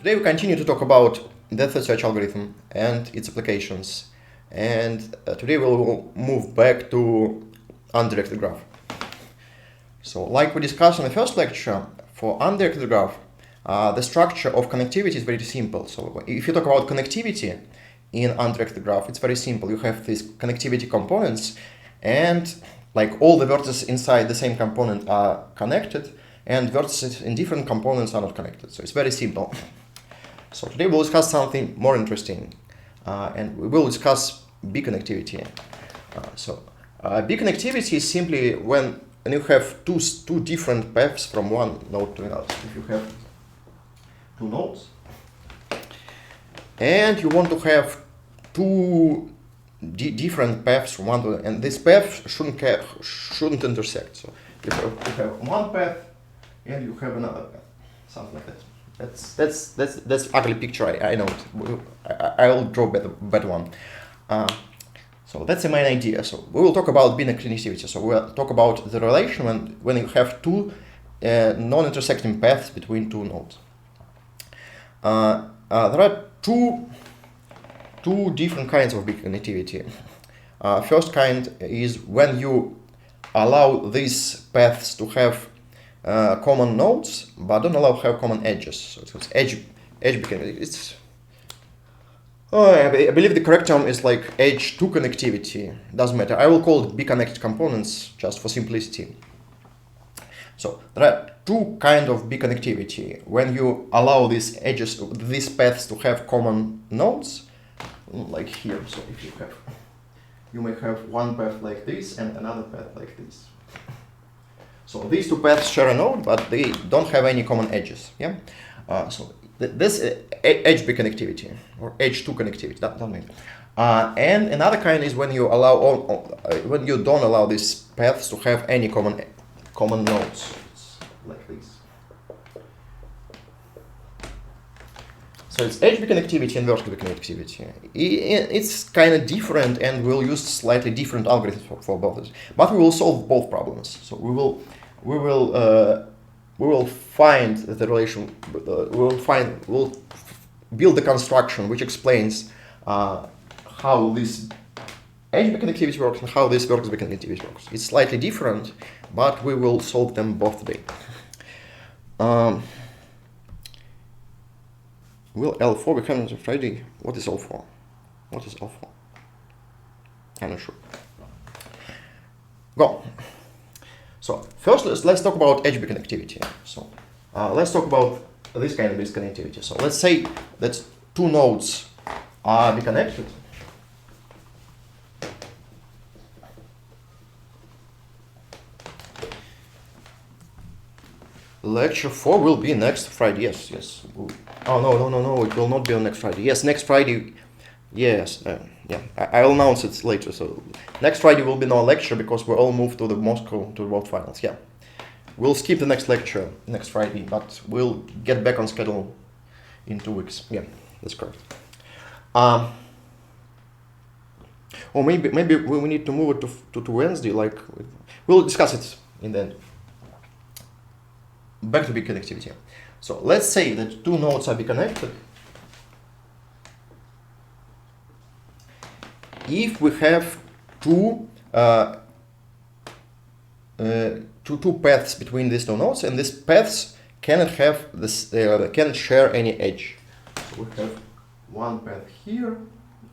Today we continue to talk about depth search algorithm and its applications. And today we'll move back to undirected graph. So like we discussed in the first lecture, for undirected graph, the structure of connectivity is very simple. So if you talk about connectivity in undirected graph, it's very simple. You have these connectivity components, and like all the vertices inside the same component are connected, and vertices in different components are not connected. So it's very simple. So today we'll discuss something more interesting, and we will discuss biconnectivity. Biconnectivity is simply when you have two different paths from one node to another. If you have two nodes, and you want to have two different paths from one to another, and this path shouldn't intersect. So you have one path, and you have another path, something like that. That's ugly picture. I know it. I'll draw better one. So that's the main idea. So we will talk about biconnectivity. So we'll talk about the relation when you have two non-intersecting paths between two nodes. There are two different kinds of biconnectivity. First kind is when you allow these paths to have common nodes, but don't allow to have common edges. So it's edge biconnectivity. I believe the correct term is like edge to connectivity. Doesn't matter. I will call it biconnected components just for simplicity. So there are two kinds of biconnectivity. When you allow these edges, these paths to have common nodes, like here. So if you may have one path like this and another path like this. So these two paths share a node, but they don't have any common edges. Yeah. So this edge biconnectivity or edge to connectivity. That doesn't matter. And another kind is when you allow when you don't allow these paths to have any common nodes. It's like this. So it's edge biconnectivity and vertical biconnectivity. It's kind of different, and we'll use slightly different algorithms for both of them. But we will solve both problems. So we will find the relation. We'll build the construction which explains how this edge biconnectivity works and how this vertical biconnectivity works. It's slightly different, but we will solve them both today. Will L4 become on Friday? What is L4? What is L4? I'm not sure. Go. So first, let's talk about edge biconnectivity. So let's talk about this kind of biconnectivity. So let's say that two nodes are biconnected. Lecture 4 will be next Friday. Yes. Oh no! It will not be on next Friday. Yes, next Friday. Yes, yeah. I'll announce it later. So next Friday will be no lecture because we all moved to the Moscow to the World Finals. Yeah, we'll skip the next lecture next Friday, but we'll get back on schedule in 2 weeks. Yeah, that's correct. Or maybe we need to move it to Wednesday. Like we'll discuss it in the end. Back to biconnectivity. So let's say that two nodes are biconnected. If we have two paths between these two nodes, and these paths cannot have this, cannot share any edge. So we have one path here.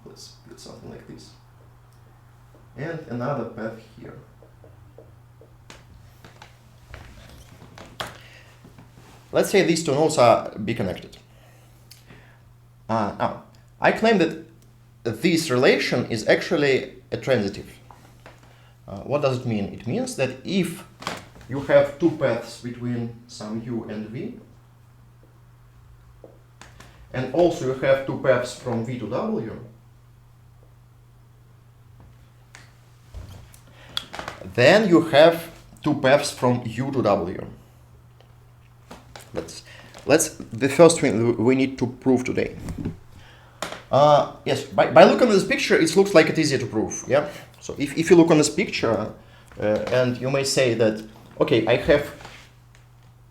Let's put something like this, and another path here. Let's say these two nodes are biconnected. Now, I claim that this relation is actually a transitive. What does it mean? It means that if you have two paths between some u and v, and also you have two paths from v to w, then you have two paths from u to w. Let's the first thing we need to prove today. Yes, by looking at this picture, it looks like it's easier to prove. Yeah. So if you look on this picture, and you may say that, okay, I have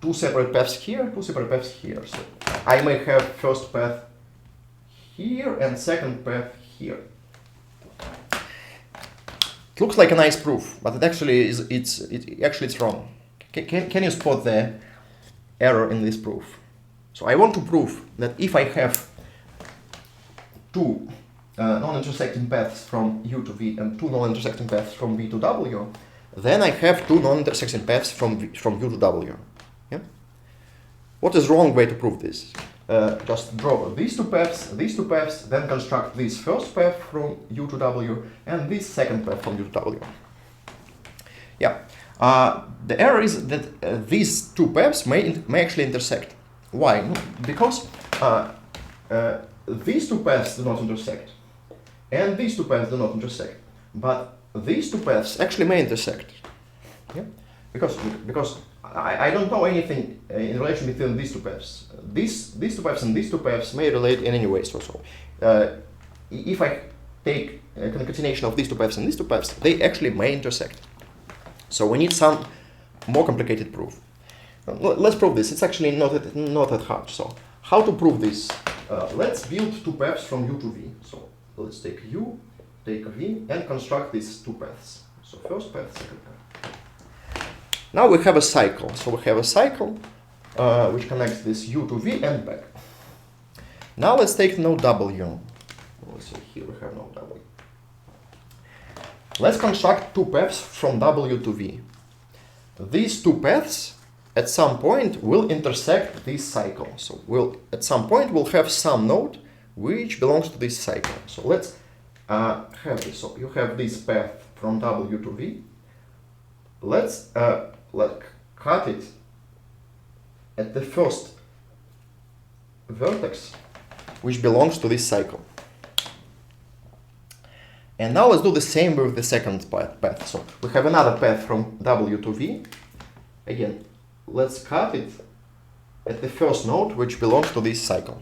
two separate paths here, two separate paths here. So I may have first path here and second path here. It looks like a nice proof, but it actually is. It's wrong. Can you spot the error in this proof? So I want to prove that if I have two non-intersecting paths from U to V and two non-intersecting paths from V to W, then I have two non-intersecting paths from U to W. Yeah? What is the wrong way to prove this? Just draw these two paths, then construct this first path from U to W and this second path from U to W. Yeah. The error is that these two paths may actually intersect. Why? Because these two paths do not intersect, and these two paths do not intersect, but these two paths actually may intersect. Yeah? Because I don't know anything in relation between these two paths. These two paths and these two paths may relate in any way. So if I take a concatenation of these two paths and these two paths, they actually may intersect. So we need some more complicated proof. Let's prove this. It's actually not that hard. So how to prove this? Let's build two paths from U to V. So let's take U, take V, and construct these two paths. So first path, second path. Now we have a cycle. So we have a cycle which connects this U to V and back. Now let's take node W. Let's see, here we have node W. Let's construct two paths from W to V. These two paths at some point will intersect this cycle. So at some point we'll have some node which belongs to this cycle. So let's have this. So you have this path from W to V. Let's cut it at the first vertex which belongs to this cycle. And now let's do the same with the second path. So we have another path from W to V. Again, let's cut it at the first node which belongs to this cycle.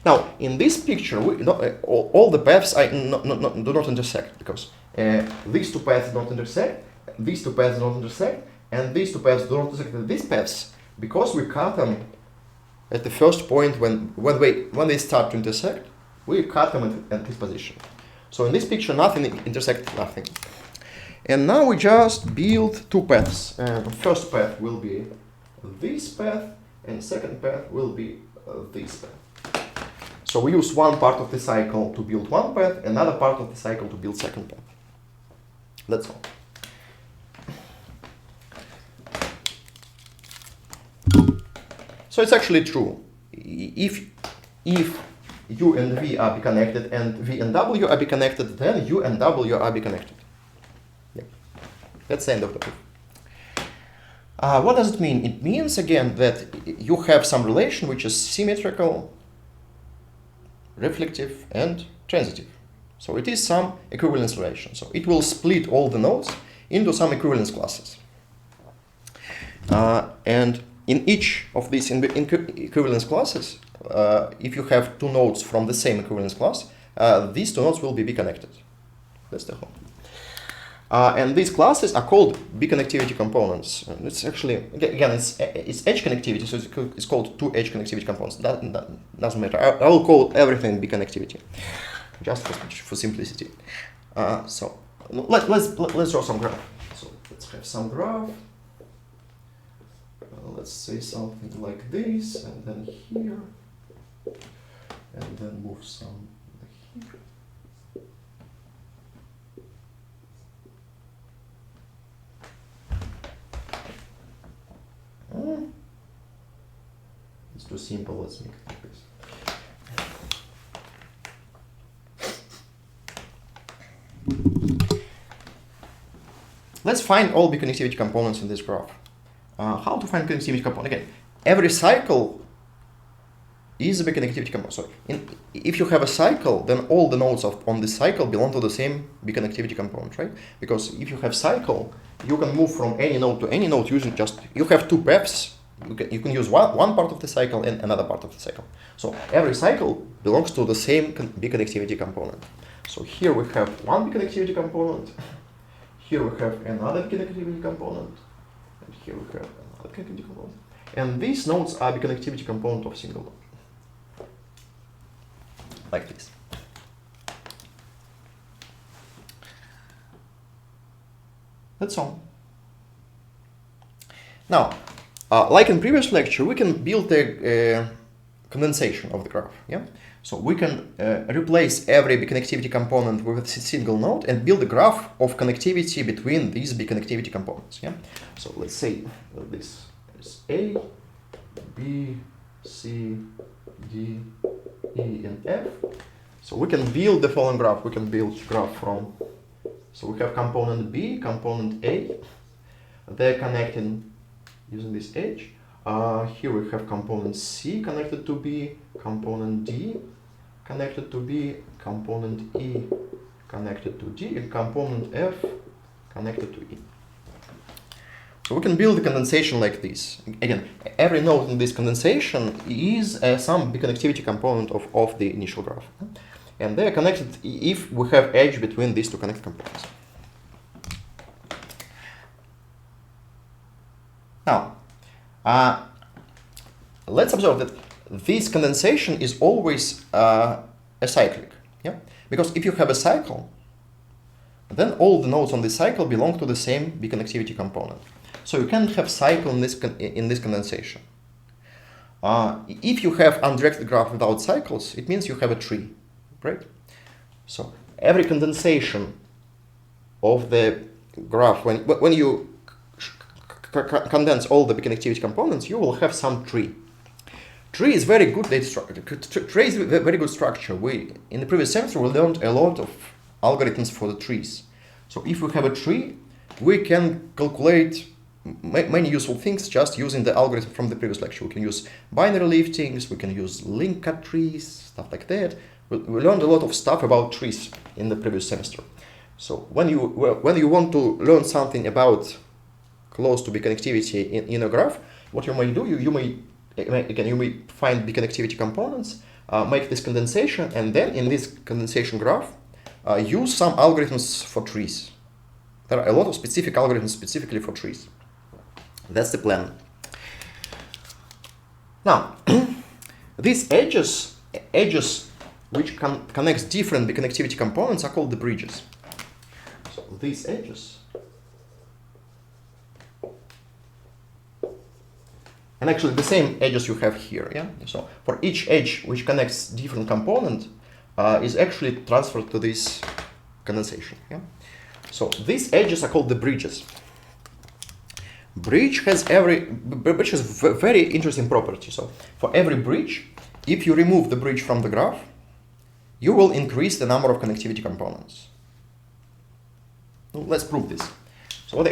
Now, in this picture, all the paths do not intersect, because these two paths don't intersect, these two paths don't intersect, and these two paths don't intersect these paths, because we cut them at the first point when they start to intersect. We cut them at this position. So in this picture, nothing intersects nothing. And now we just build two paths. The first path will be this path, and second path will be this path. So we use one part of the cycle to build one path, another part of the cycle to build second path. That's all. So it's actually true. If U and V are Biconnected and V and W are Biconnected, then U and W are Biconnected. Yeah. That's the end of the proof. What does it mean? It means, again, that you have some relation which is symmetrical, reflective, and transitive. So it is some equivalence relation. So it will split all the nodes into some equivalence classes. And in each of these equivalence classes, if you have two nodes from the same equivalence class, these two nodes will be Biconnected. That's the whole. And these classes are called Biconnectivity components. And it's actually, again, it's edge connectivity, so it's called two edge connectivity components. That doesn't matter. I will call everything Biconnectivity, just for simplicity. So let's draw some graph. So let's have some graph. Let's say something like this, and then here, and then move some here. It's too simple, let's make it like this. Let's find all Biconnectivity components in this graph. How to find connectivity component? Again, every cycle is a Biconnectivity component. So if you have a cycle, then all the nodes on this cycle belong to the same Biconnectivity component, right? Because if you have cycle, you can move from any node to any node using you have two paths. You can use one part of the cycle and another part of the cycle. So every cycle belongs to the same Biconnectivity component. So here we have one Biconnectivity component. Here we have another biconnectivity component, and here we have another connectivity component. And these nodes are biconnectivity component of single node, like this. That's all. Now, like in previous lecture, we can build a condensation of the graph. Yeah. So we can replace every biconnectivity component with a single node and build a graph of connectivity between these biconnectivity components. Yeah. So let's say this is A, B, C, D, E, and F. So we can build the following graph. We can build graph from. So we have component B, component A. They're connecting using this edge. Here we have component C connected to B, component D connected to B, component E connected to D, and component F connected to E. So we can build a condensation like this. Again, every node in this condensation is some biconnectivity component of the initial graph. And they are connected if we have edge between these two connected components. Now, let's observe that this condensation is always acyclic. Yeah? Because if you have a cycle, then all the nodes on this cycle belong to the same biconnectivity component. So you can't have cycle in this condensation. If you have undirected graph without cycles, it means you have a tree, right? So every condensation of the graph, when you condense all the biconnectivity components, you will have some tree. Tree is very good data structure. Tree is a very good structure. In the previous semester we learned a lot of algorithms for the trees. So if we have a tree, we can calculate many useful things just using the algorithm from the previous lecture. We can use binary liftings, we can use link cut trees, stuff like that. We learned a lot of stuff about trees in the previous semester. So when you want to learn something about close to biconnectivity in a graph, what you may do, you may find biconnectivity components, make this condensation, and then in this condensation graph, use some algorithms for trees. There are a lot of specific algorithms specifically for trees. That's the plan. Now, these edges which connects different biconnectivity components are called the bridges. So these edges, and actually the same edges you have here. Yeah. So for each edge which connects different component is actually transferred to this condensation. Yeah. So these edges are called the bridges. Bridge has very interesting property. So for every bridge, if you remove the bridge from the graph, you will increase the number of connectivity components. Let's prove this. So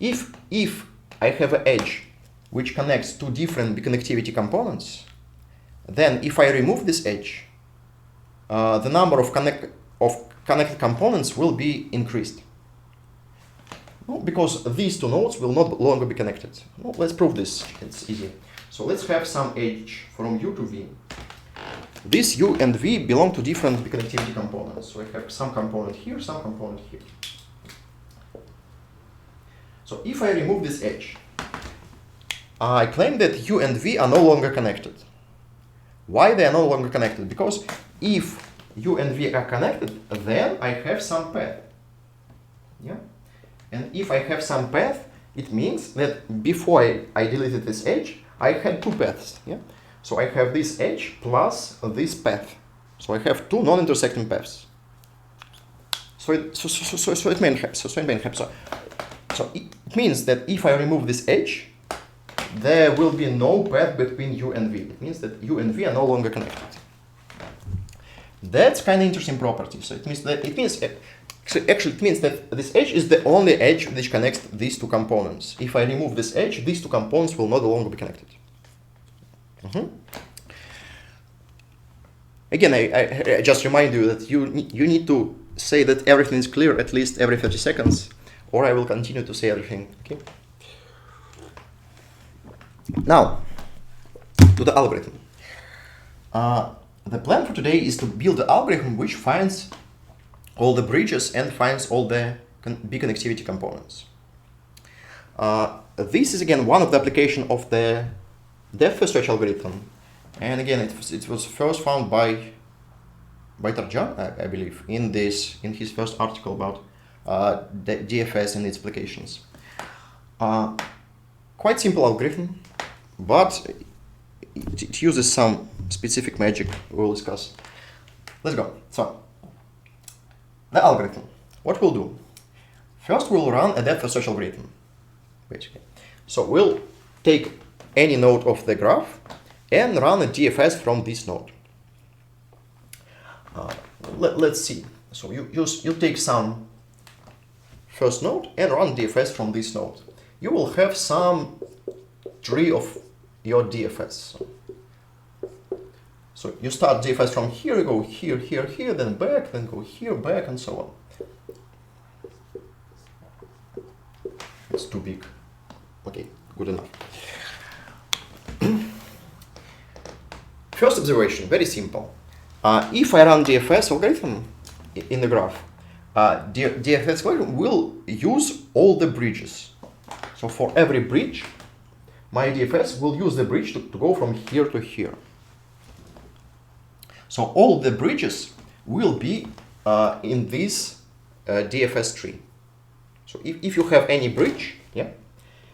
if I have an edge which connects two different biconnectivity components, then if I remove this edge, the number of connected components will be increased. Because these two nodes will not longer be connected. Let's prove this. It's easy. So let's have some edge from U to V. This U and V belong to different biconnectivity components. So I have some component here, some component here. So if I remove this edge, I claim that U and V are no longer connected. Why they are no longer connected? Because if U and V are connected, then I have some path. Yeah? And if I have some path, it means that before I deleted this edge, I had two paths. Yeah? So I have this edge plus this path. So I have two non-intersecting paths. So it means that if I remove this edge, there will be no path between U and V. It means that U and V are no longer connected. That's kind of interesting property. So it means that it means that this edge is the only edge which connects these two components. If I remove this edge, these two components will no longer be connected. Again, I just remind you that you need to say that everything is clear at least every 30 seconds, or I will continue to say everything. Okay. Now, to the algorithm. The plan for today is to build the algorithm which finds all the bridges and finds all the biconnectivity components. This is again one of the application of the depth search algorithm, and again it was first found by Tarjan, I believe, in his first article about the DFS and its applications. Quite simple algorithm, but it uses some specific magic we'll discuss. Let's go. So, the algorithm. What we'll do? First, we'll run a depth search algorithm, basically. So we'll take any node of the graph and run a DFS from this node. Let's see. So you take some first node and run DFS from this node. You will have some tree of your DFS. So you start DFS from here, you go here, here, here, then back, then go here, back, and so on. It's too big. Okay, good enough. First observation, very simple. If I run DFS algorithm in the graph, DFS algorithm will use all the bridges. So for every bridge, my DFS will use the bridge to go from here to here. So all the bridges will be in this DFS tree. So if you have any bridge, yeah,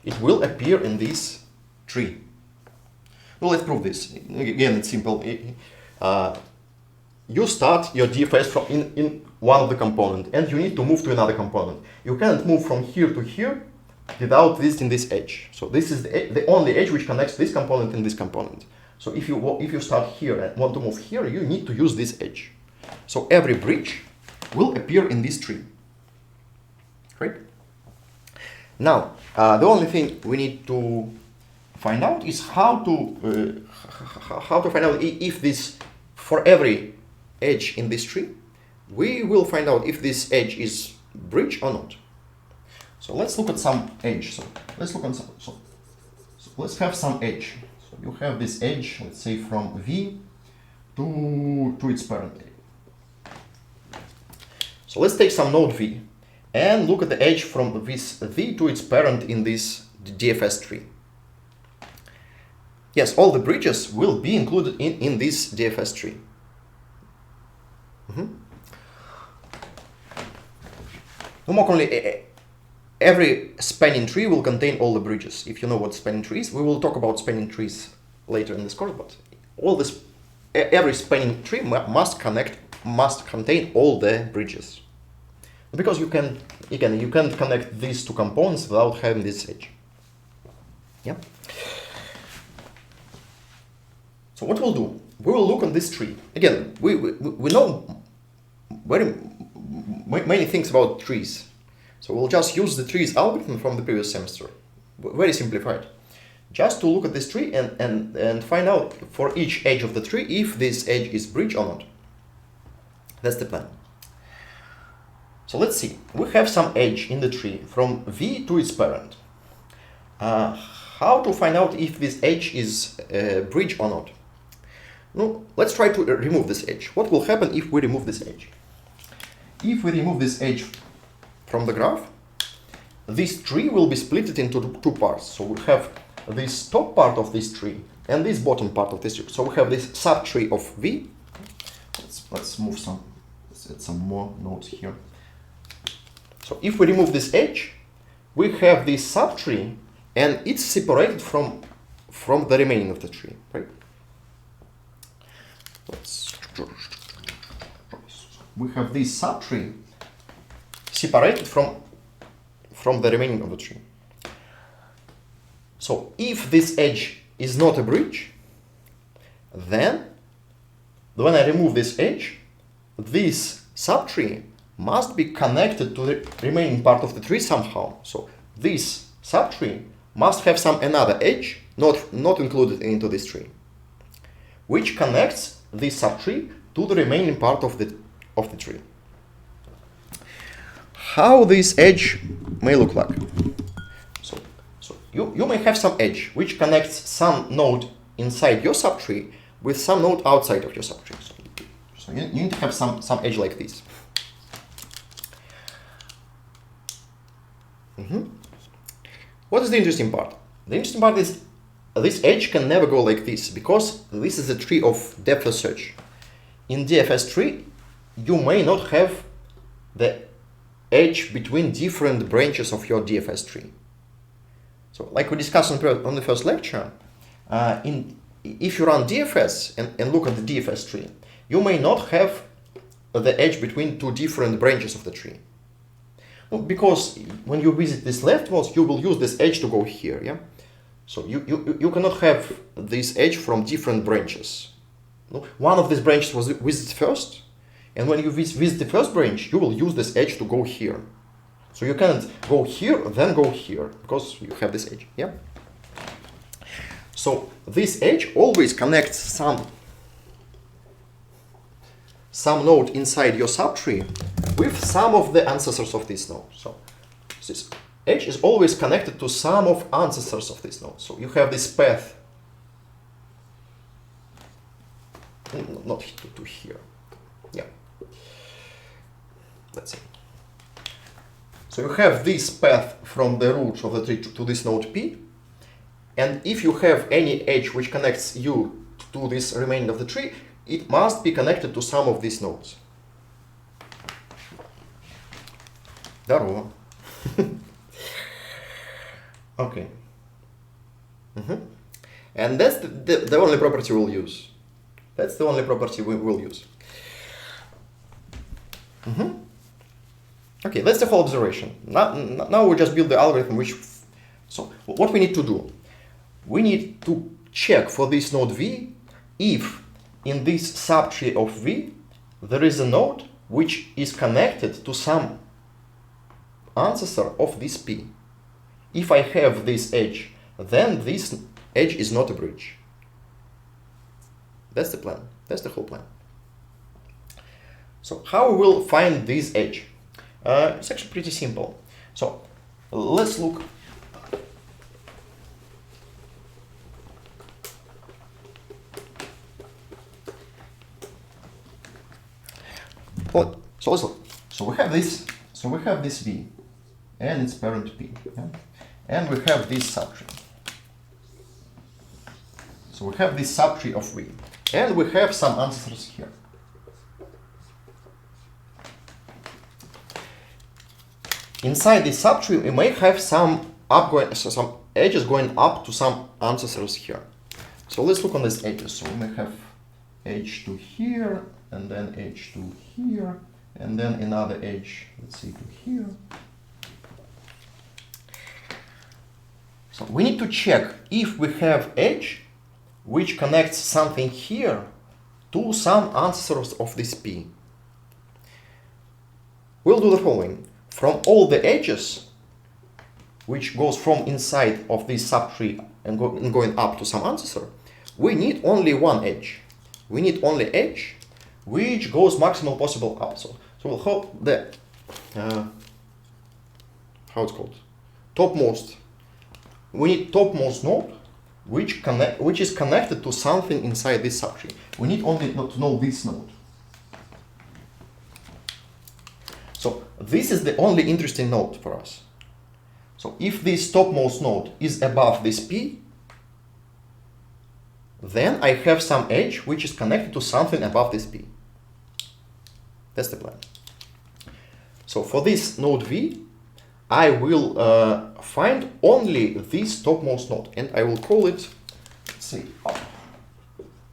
it will appear in this tree. Well, let's prove this. Again, it's simple. You start your DFS from in one of the component, and you need to move to another component. You can't move from here to here without visiting this edge. So this is the only edge which connects this component and this component. So if you start here and want to move here, you need to use this edge. So every bridge will appear in this tree. Right? Now, the only thing we need to find out is how to find out if this, for every edge in this tree, we will find out if this edge is bridge or not. So let's look at some edge. So let's look at some. So let's have some edge. So you have this edge, let's say from V to its parent. So let's take some node V and look at the edge from this V to its parent in this DFS tree. Yes, all the bridges will be included in this DFS tree. No more only every spanning tree will contain all the bridges. If you know what spanning tree is, we will talk about spanning trees later in this course, but every spanning tree must contain all the bridges. Because you can't connect these two components without having this edge. Yeah. So what we'll do? We will look on this tree. Again, we know very many things about trees. So we'll just use the trees algorithm from the previous semester. Very simplified. Just to look at this tree and find out for each edge of the tree if this edge is bridge or not. That's the plan. So let's see. We have some edge in the tree from V to its parent. How to find out if this edge is bridge or not? No, let's try to remove this edge. What will happen if we remove this edge? If we remove this edge from the graph, this tree will be split into two parts. So we have this top part of this tree and this bottom part of this tree. So we have this subtree of V. Let's move some. Let's add some more nodes here. So if we remove this edge, we have this subtree, and it's separated from the remaining of the tree, right? We have this subtree separated from the remaining of the tree. So if this edge is not a bridge, then when I remove this edge, this subtree must be connected to the remaining part of the tree somehow. So this subtree must have another edge not included into this tree, which connects this subtree to the remaining part of the tree. How this edge may look like? So you may have some edge which connects some node inside your subtree with some node outside of your subtree. So you need to have some edge like this. What is the interesting part? The interesting part is this edge can never go like this, because this is a tree of depth of search. In DFS tree, you may not have the edge between different branches of your DFS tree. So, like we discussed on the first lecture, if you run DFS and look at the DFS tree, you may not have the edge between two different branches of the tree. Well, because when you visit this leftmost, you will use this edge to go here, yeah? So you cannot have this edge from different branches. No? One of these branches was visited first, and when you visit the first branch, you will use this edge to go here. So you can't go here, then go here, because you have this edge, yeah? So this edge always connects some node inside your subtree with some of the ancestors of this node. So this edge is always connected to some of ancestors of this node. So you have this path, not to here, yeah. That's it. So you have this path from the root of the tree to this node P, and if you have any edge which connects you to this remaining of the tree, it must be connected to some of these nodes. Здорово. Okay. And that's the only property we'll use. That's the only property we will use. Okay, that's the whole observation. Now we just build the algorithm which... So what we need to do? We need to check for this node V if in this subtree of V there is a node which is connected to some ancestor of this P. If I have this edge, then this edge is not a bridge. That's the plan. That's the whole plan. So how we will find this edge? It's actually pretty simple. So let's look. Well, so let's look. So we have this. So we have this V, and its parent P, yeah? And we have this subtree. So we have this subtree of V, and we have some ancestors here. Inside this subtree, we may have some edges going up to some ancestors here. So let's look on these edges. So we may have edge to here, and then edge to here, and then another edge, let's see, to here. So we need to check if we have edge which connects something here to some ancestors of this P. We'll do the following. From all the edges which goes from inside of this subtree and going up to some ancestor, we need only one edge. We need only edge which goes maximal possible up. So we'll hope that how it's called, topmost. We need topmost node which is connected to something inside this subtree. We need only to know this node. So this is the only interesting node for us. So if this topmost node is above this P, then I have some edge which is connected to something above this P. That's the plan. So for this node V, I will find only this topmost node, and I will call it, let's say,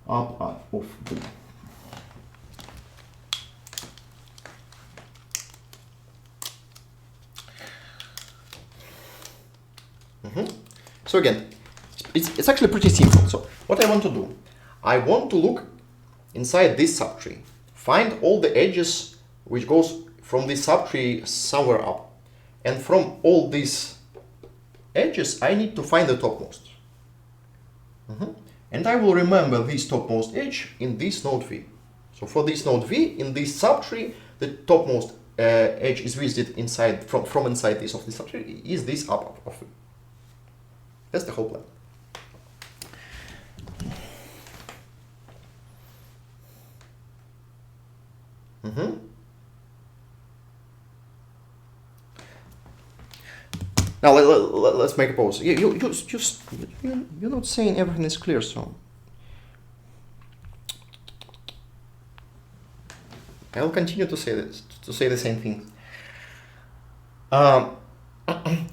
up of V. So again, it's actually pretty simple. So what I want to do, I want to look inside this subtree, find all the edges which goes from this subtree somewhere up, and from all these edges I need to find the topmost. And I will remember this topmost edge in this node V. So for this node V, in this subtree, the topmost edge is visited inside from inside this of the subtree is this up of V. That's the whole plan. Now let's make a pause. You're not saying everything is clear, so I'll continue to say this, to say the same thing.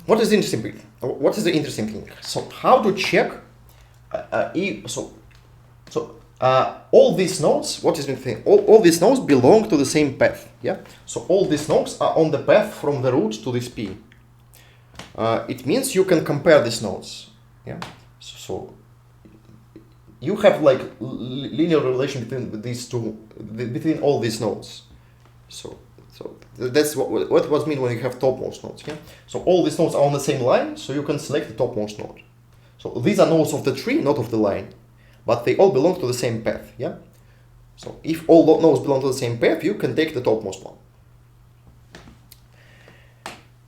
What is the interesting thing? What is the interesting thing? So how to check? All these nodes. What is the thing? All these nodes belong to the same path. Yeah. So all these nodes are on the path from the root to this P. It means you can compare these nodes. Yeah. So you have like linear relation between these two, between all these nodes. So that's what was mean when you have topmost nodes. Yeah. So all these nodes are on the same line, so you can select the topmost node. So these are nodes of the tree, not of the line, but they all belong to the same path. Yeah. So if all nodes belong to the same path, you can take the topmost one.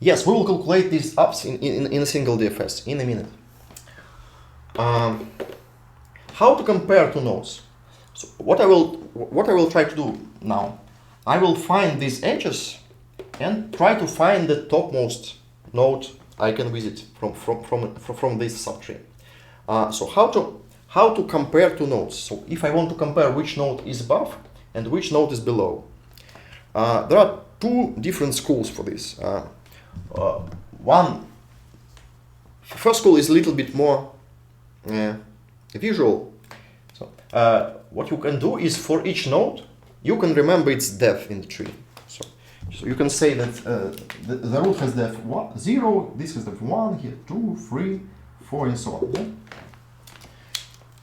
Yes, we will calculate these ups in a single DFS in a minute. How to compare two nodes? So what I will try to do now, I will find these edges and try to find the topmost node I can visit from this subtree. So how to compare two nodes? So if I want to compare which node is above and which node is below, there are two different schools for this. First school is a little bit more visual. So what you can do is for each node, you can remember its depth in the tree. So you can say that the root has depth 0, this has depth 1, here 2, 3, 4, and so on. Yeah?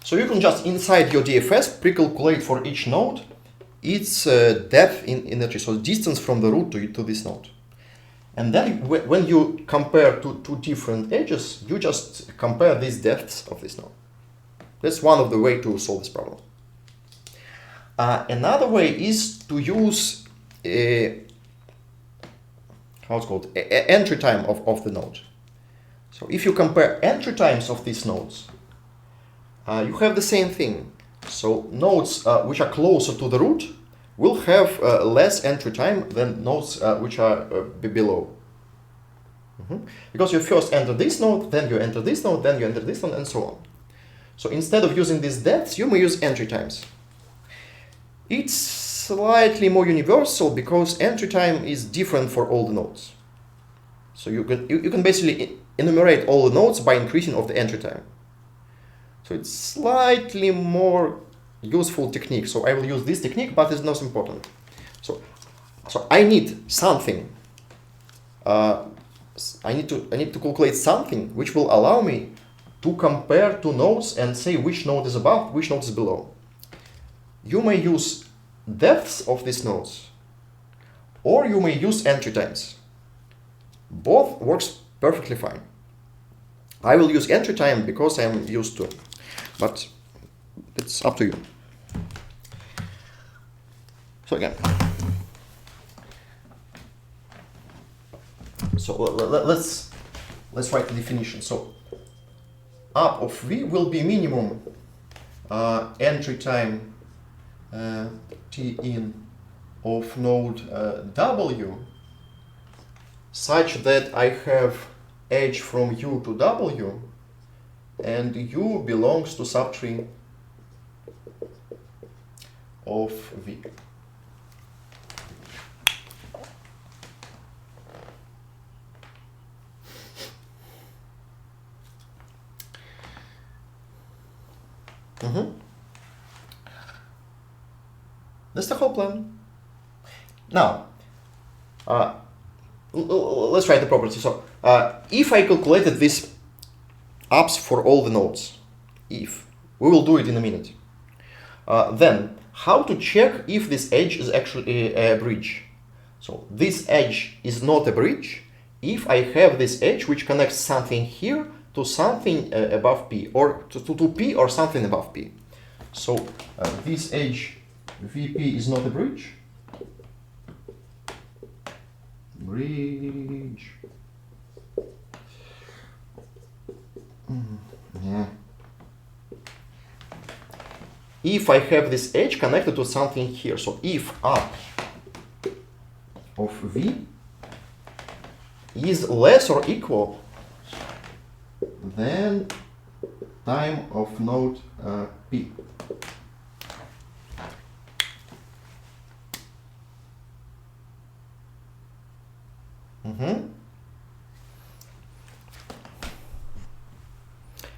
So you can just inside your DFS pre-calculate for each node its depth in the tree, so distance from the root to this node. And then when you compare two different edges, you just compare these depths of this node. That's one of the ways to solve this problem. Another way is to use entry time of the node. So if you compare entry times of these nodes, you have the same thing. So nodes which are closer to the root will have less entry time than nodes which are below. Because you first enter this node, then you enter this node, then you enter this node, and so on. So instead of using these depths, you may use entry times. It's slightly more universal because entry time is different for all the nodes. So you can basically enumerate all the nodes by increasing of the entry time. So it's slightly more useful technique. So I will use this technique, but it's not important. So I need something. I need to calculate something which will allow me to compare two nodes and say which node is above, which node is below. You may use depths of these nodes, or you may use entry times. Both works perfectly fine. I will use entry time because I'm used to, but it's up to you. So again, so let's write the definition. So up of V will be minimum entry time T in of node W such that I have edge from U to W and U belongs to subtree of V. That's the whole plan. Now, let's write the property. So, if I calculated these ups for all the nodes, we will do it in a minute. Then, how to check if this edge is actually a bridge? So, this edge is not a bridge if I have this edge which connects something here to something above P, or to P or something above P. So, this edge VP is not a bridge. Bridge. Yeah. If I have this edge connected to something here, so if up of V is less or equal then time of node P.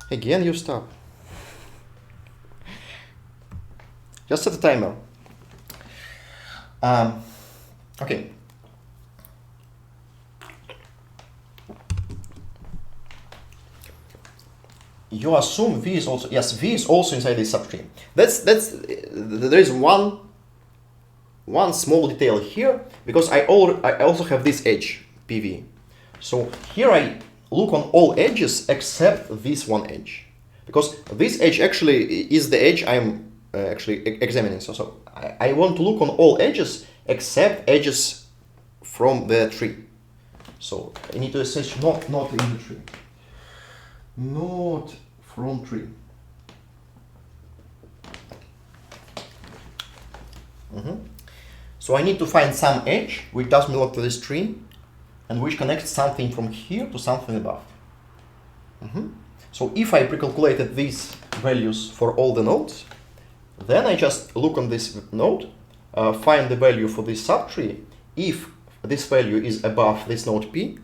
Again, you stop. Just set a timer. Okay. You assume V is also, yes, V is also inside this subtree. There is one small detail here, because I also have this edge, PV. So here I look on all edges except this one edge, because this edge actually is the edge I'm actually examining. So I want to look on all edges except edges from the tree. So I need to assess not in the tree, not from tree. So I need to find some edge which does belong to this tree and which connects something from here to something above. So if I pre-calculated these values for all the nodes, then I just look on this node, find the value for this subtree. If this value is above this node P,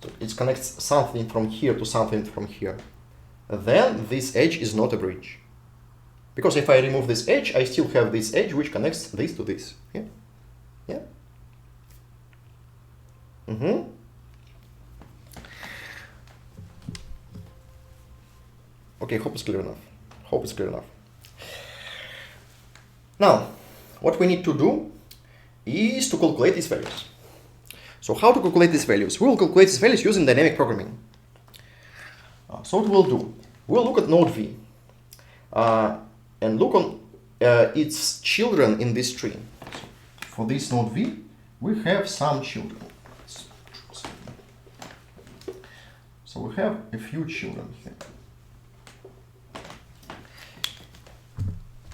so it connects something from here to something from here, then this edge is not a bridge. Because if I remove this edge, I still have this edge which connects this to this. Yeah? Yeah? Okay, hope it's clear enough. Now, what we need to do is to calculate these values. So how to calculate these values? We will calculate these values using dynamic programming. So what we'll do, we'll look at node V and look on its children in this tree. For this node V, we have some children. So we have a few children here.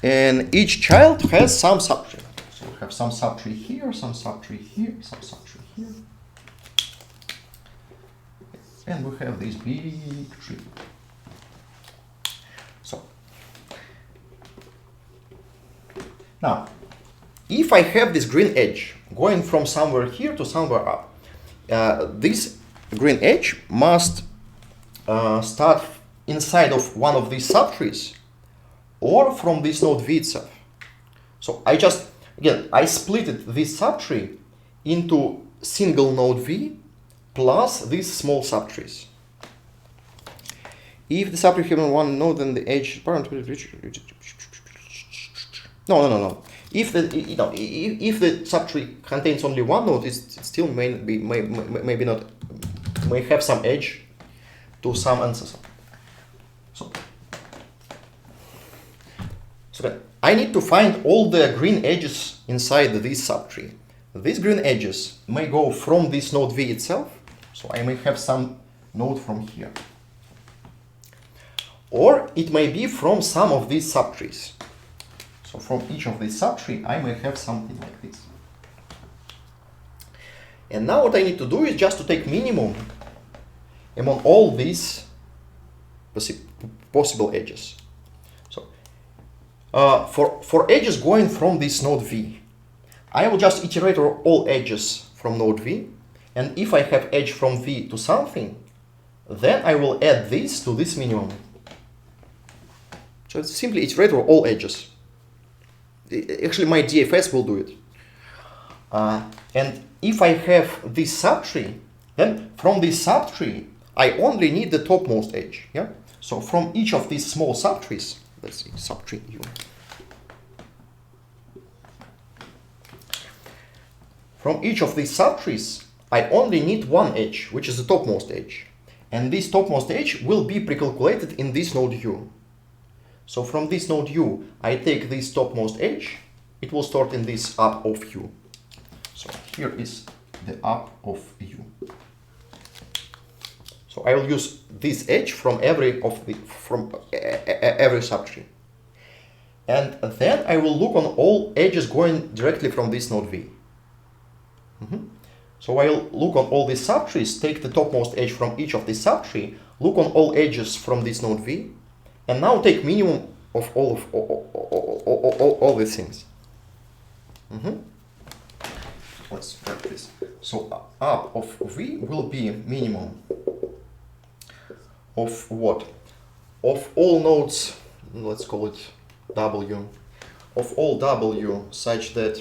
And each child has some subtree. So we have some subtree here, some subtree here, some subtree here. And we have this big tree. So now, if I have this green edge going from somewhere here to somewhere up, this green edge must start inside of one of these subtrees or from this node V itself. So I split this subtree into single node V plus these small subtrees. If the subtree has one node, then the edge parent will reach. No. If the subtree contains only one node, it still may have some edge to some ancestor. So I need to find all the green edges inside this subtree. These green edges may go from this node V itself, so I may have some node from here. Or it may be from some of these subtrees. So from each of these subtrees, I may have something like this. And now what I need to do is just to take minimum among all these possible edges. So for edges going from this node V, I will just iterate over all edges from node V, and if I have edge from V to something, then I will add this to this minimum. So it's simply iterate over all edges. Actually, my DFS will do it. And if I have this subtree, then from this subtree, I only need the topmost edge. Yeah. So from each of these small subtrees, let's see, subtree U. From each of these subtrees, I only need one edge, which is the topmost edge. And this topmost edge will be pre-calculated in this node U. So from this node U, I take this topmost edge, it will start in this up of U. So here is the up of U. So I will use this edge from every subtree. And then I will look on all edges going directly from this node V. So I'll look on all these subtrees, take the topmost edge from each of these subtree, look on all edges from this node V, and now take minimum of all these things. Let's write this. So up of V will be minimum of what? Of all nodes, let's call it W, of all W such that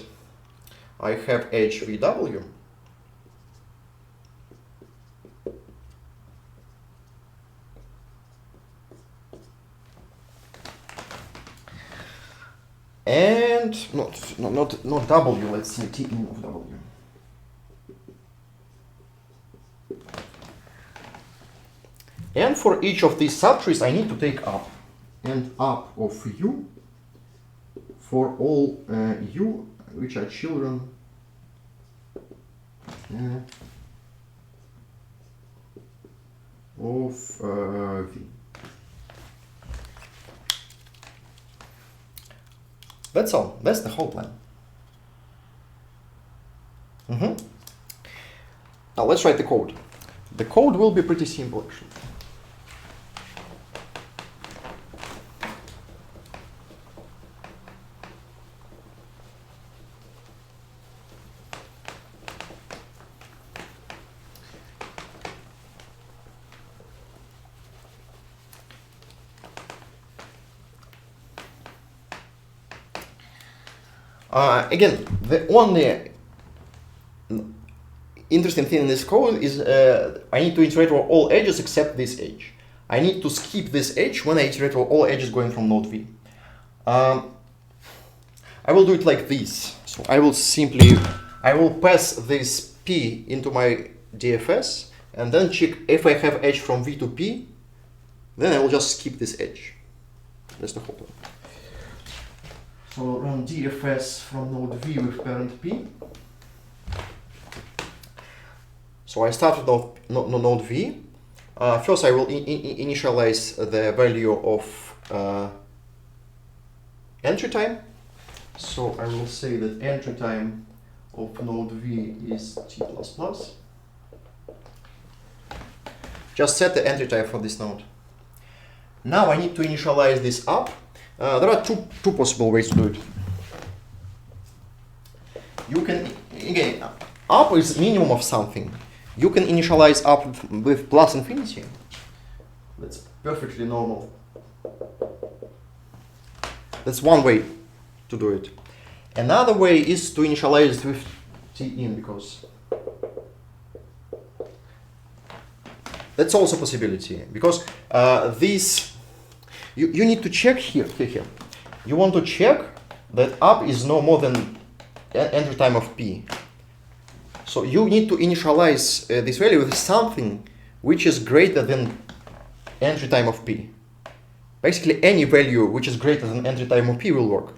I have HVW. And not W, let's see T in of W. And for each of these subtrees I need to take up. And up of U for all U which are children of V. That's all. That's the whole plan. Now let's write the code. The code will be pretty simple actually. Again, the only interesting thing in this code is I need to iterate over all edges except this edge. I need to skip this edge when I iterate over all edges going from node V. I will do it like this. So I will pass this P into my DFS and then check if I have edge from V to P, then I will just skip this edge. That's the whole plan. So run DFS from node V with parent P. So I start with node V. First I will initialize the value of entry time. So I will say that entry time of node V is T++. Just set the entry time for this node. Now I need to initialize this up. There are two possible ways to do it. You can, again, up is minimum of something. You can initialize up with plus infinity. That's perfectly normal. That's one way to do it. Another way is to initialize with T in, because that's also a possibility. Because this, you need to check here. You want to check that up is no more than entry time of P. So you need to initialize this value with something which is greater than entry time of P. Basically, any value which is greater than entry time of P will work.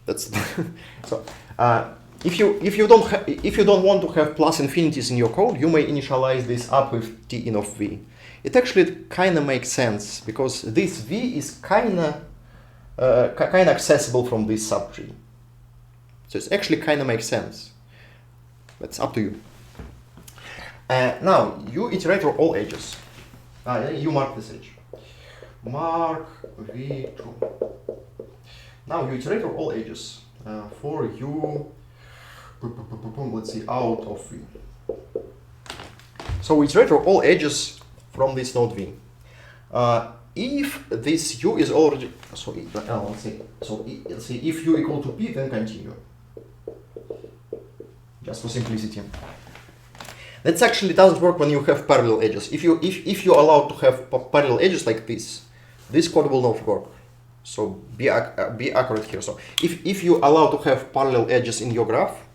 That's so. If you don't want to have plus infinities in your code, you may initialize this up with T in of V. It actually kind of makes sense because this V is kind of accessible from this subtree. So it's actually kind of makes sense. That's up to you. Now you iterate for all edges. You mark this edge. Mark V2. Now you iterate for all edges. For you, let's see, out of V. So we iterate for all edges from this node V. If this U is already, so let's see, if U equal to P, then continue. Just for simplicity. That actually doesn't work when you have parallel edges. If you allow to have parallel edges like this code will not work. So be accurate here. So if you allow to have parallel edges in your graph,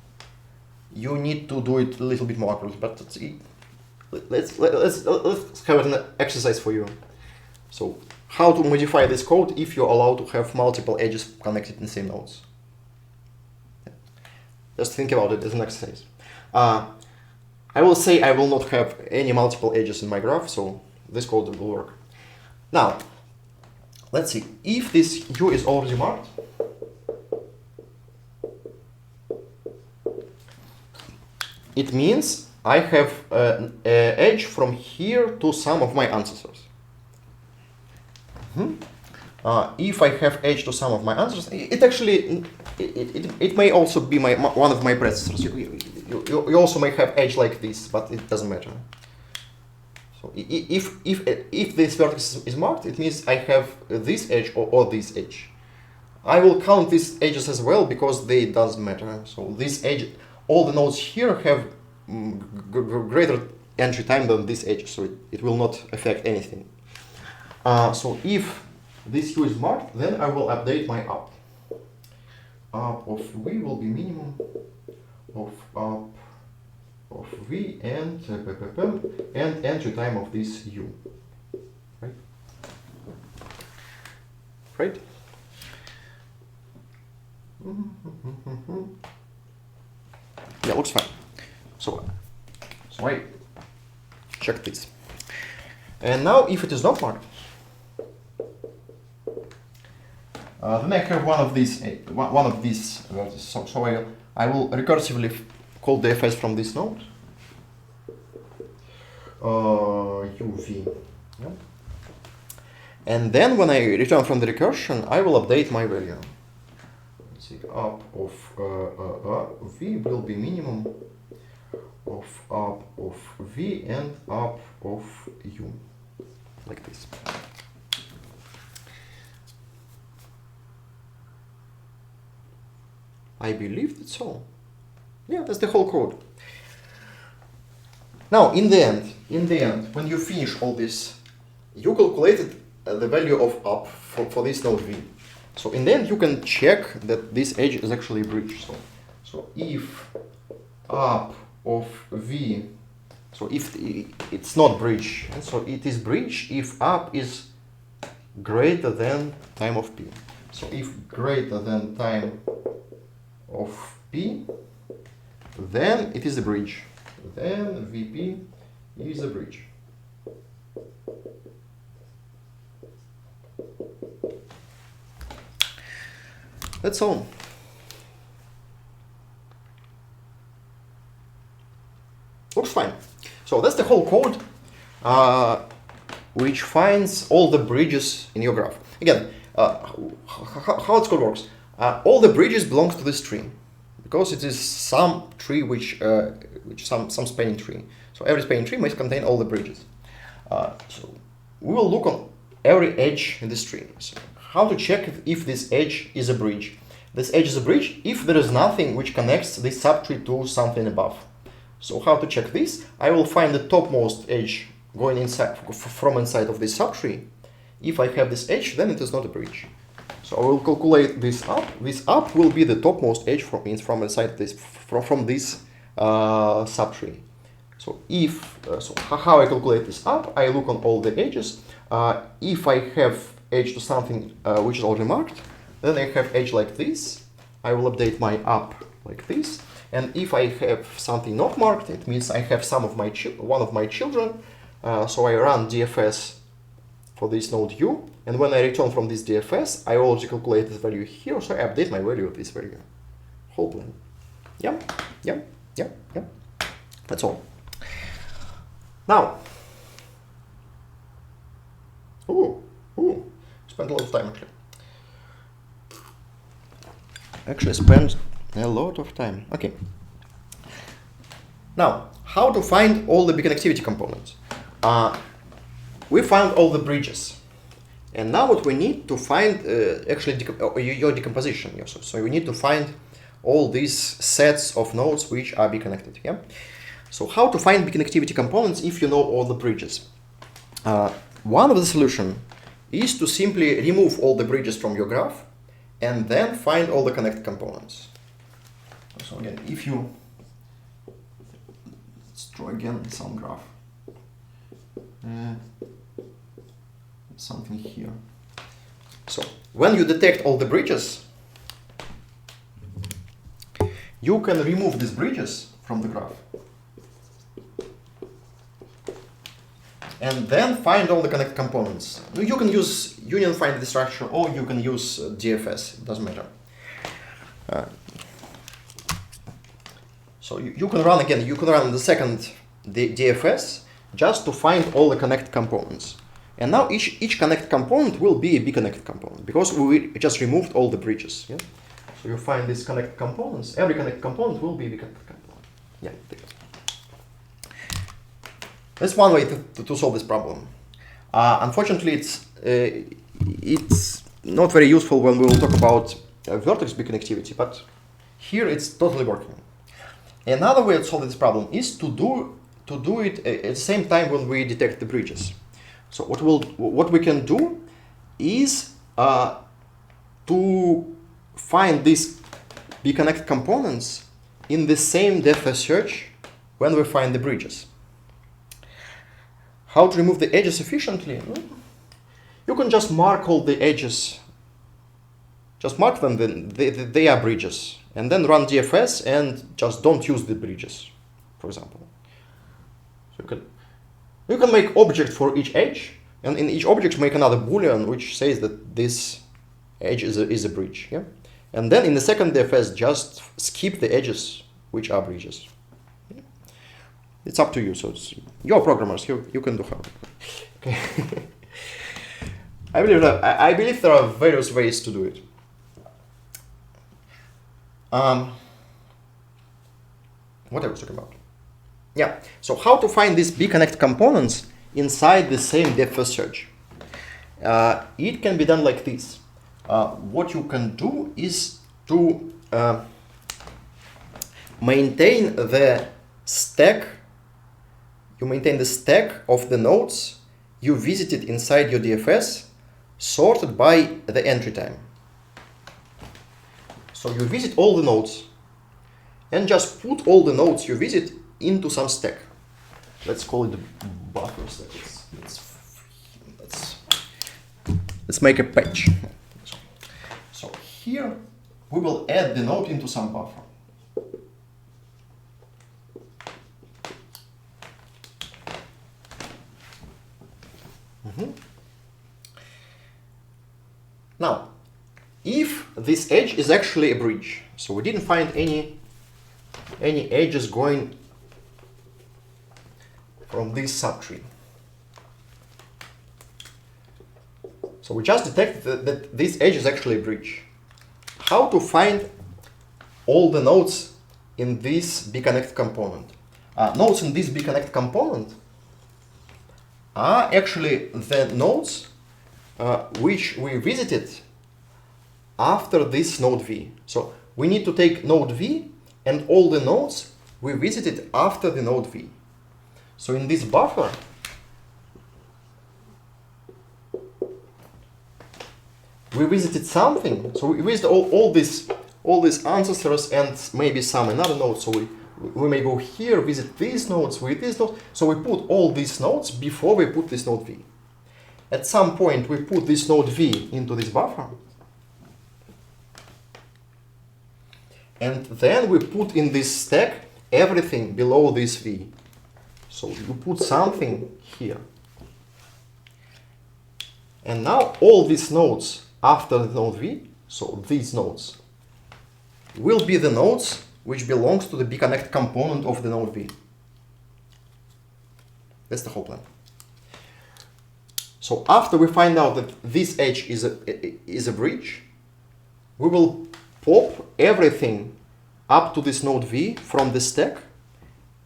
you need to do it a little bit more accurately. But let's have an exercise for you. So how to modify this code if you allow to have multiple edges connected in the same nodes. Just think about it as an exercise. I will say I will not have any multiple edges in my graph, so this code will work. Now, let's see, if this U is already marked, it means I have an edge from here to some of my ancestors. If I have edge to some of my ancestors, it actually it may also be one of my predecessors. You also may have edge like this, but it doesn't matter. So if this vertex is marked, it means I have this edge or this edge. I will count these edges as well because they doesn't matter. So this edge, all the nodes here have greater entry time than this edge, so it will not affect anything. So if this U is marked, then I will update my up. Up of V will be minimum of up of V and entry time of this U. Right? Right? Yeah, looks fine. So I check this. And now if it is not marked, then I have one of these vertices. So I will recursively call the FS from this node. UV. Yeah. And then when I return from the recursion, I will update my value. Let's see, up of V will be minimum of up of V and up of U. Like this. I believe that's all. Yeah, that's the whole code. Now, in the end, when you finish all this, you calculated the value of up for this node V. So in the end, you can check that this edge is actually a bridge. So if up of V, so if it's not bridge, and so it is bridge if up is greater than time of P. So if greater than time of P, then it is a bridge. Then VP is a bridge. That's all. Looks fine. So that's the whole code which finds all the bridges in your graph. Again, how this code works. All the bridges belongs to this tree because it is some tree which some spanning tree. So every spanning tree must contain all the bridges. So we will look on every edge in this tree. So how to check if this edge is a bridge? This edge is a bridge if there is nothing which connects this subtree to something above. So how to check this? I will find the topmost edge going inside from inside of this subtree. If I have this edge, then it is not a bridge. So I will calculate this up. This up will be the topmost edge from inside this from this subtree. So how I calculate this up? I look on all the edges. If I have edge to something which is already marked, then I have edge like this. I will update my up like this. And if I have something not marked, it means I have one of my children. So I run DFS for this node U. And when I return from this DFS, I already calculate this value here. So I update my value of this value. Whole plan. Yeah. That's all. Now. Spent a lot of time actually. Spent a lot of time. Okay. Now, how to find all the biconnectivity components? We found all the bridges. And now what we need to find your decomposition. So we need to find all these sets of nodes which are biconnected. Yeah. So how to find biconnectivity components if you know all the bridges? One of the solution is to simply remove all the bridges from your graph and then find all the connected components. So again, if you let's draw again some graph. Something here. So when you detect all the bridges, you can remove these bridges from the graph and then find all the connected components. You can use union find the structure or you can use DFS, it doesn't matter. So you can run again, you can run the second DFS just to find all the connected components. And now each connected component will be a Biconnected component because we just removed all the bridges. Yeah? So you find these connected components, every connected component will be a Biconnected component. Yeah. That's one way to solve this problem. Unfortunately, it's not very useful when we will talk about vertex biconnectivity, but here it's totally working. Another way to solve this problem is to do it at the same time when we detect the bridges. So what we can do is to find these Biconnected components in the same depth first search when we find the bridges. How to remove the edges efficiently? You can just mark all the edges. Just mark them, then they are bridges. And then run DFS and just don't use the bridges, for example. So you can make object for each edge, and in each object make another boolean which says that this edge is a bridge. Yeah? And then in the second DFS just skip the edges which are bridges. Yeah? It's up to you, so it's your programmers, you can do how. Okay. I believe there are various ways to do it. What I was talking about? Yeah, so how to find these Biconnected components inside the same depth first search? It can be done like this. What you can do is to maintain the stack. You maintain the stack of the nodes you visited inside your DFS, sorted by the entry time. So you visit all the nodes and just put all the nodes you visit into some stack. Let's call it a buffer stack. Let's make a patch. So here we will add the node into some buffer. Now, if this edge is actually a bridge, so we didn't find any edges going from this subtree. So we just detected that this edge is actually a bridge. How to find all the nodes in this Biconnected component? Nodes in this Biconnected component are actually the nodes which we visited after this node V. So we need to take node V and all the nodes we visited after the node V. So in this buffer, we visited something. So we visited all these ancestors and maybe some another node. So we may go here, visit these nodes with these nodes. So we put all these nodes before we put this node V. At some point, we put this node V into this buffer. And then we put in this stack everything below this V. So you put something here. And now all these nodes after the node V, so these nodes, will be the nodes which belongs to the Biconnected component of the node V. That's the whole plan. So after we find out that this edge is a bridge, we will pop everything up to this node V from the stack,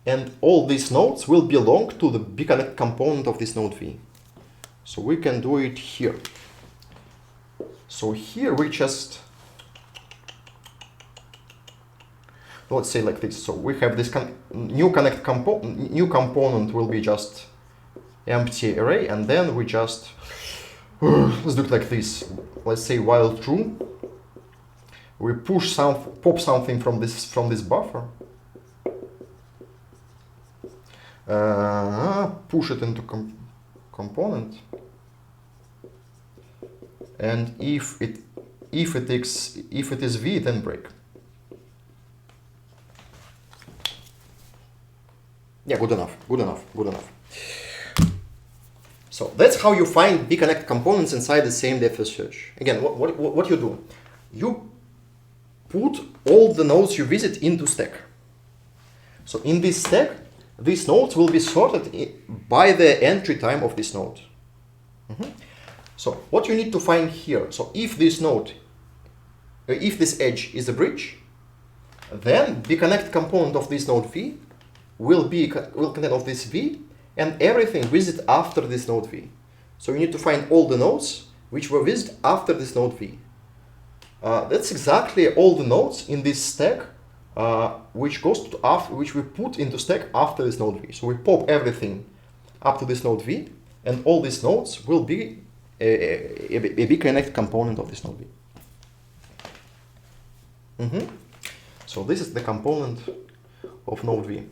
and all these nodes will belong to the Biconnected component of this node V. So we can do it here. So here we just, let's say like this. So we have this new component will be just empty array, and then we just let's do it like this. Let's say while true, we pop something from this buffer, push it into component, and if it is V, then break. Yeah, good enough. So that's how you find Biconnected components inside the same depth first search. Again, what you do? You put all the nodes you visit into stack. So in this stack, these nodes will be sorted by the entry time of this node. So what you need to find here, so if this node, if this edge is a bridge, then Biconnected component of this node V will contain of this V and everything visited after this node V. So you need to find all the nodes which were visited after this node V. That's exactly all the nodes in this stack which we put into stack after this node V. So we pop everything up to this node V, and all these nodes will be a Biconnected component of this node V. So this is the component of node V.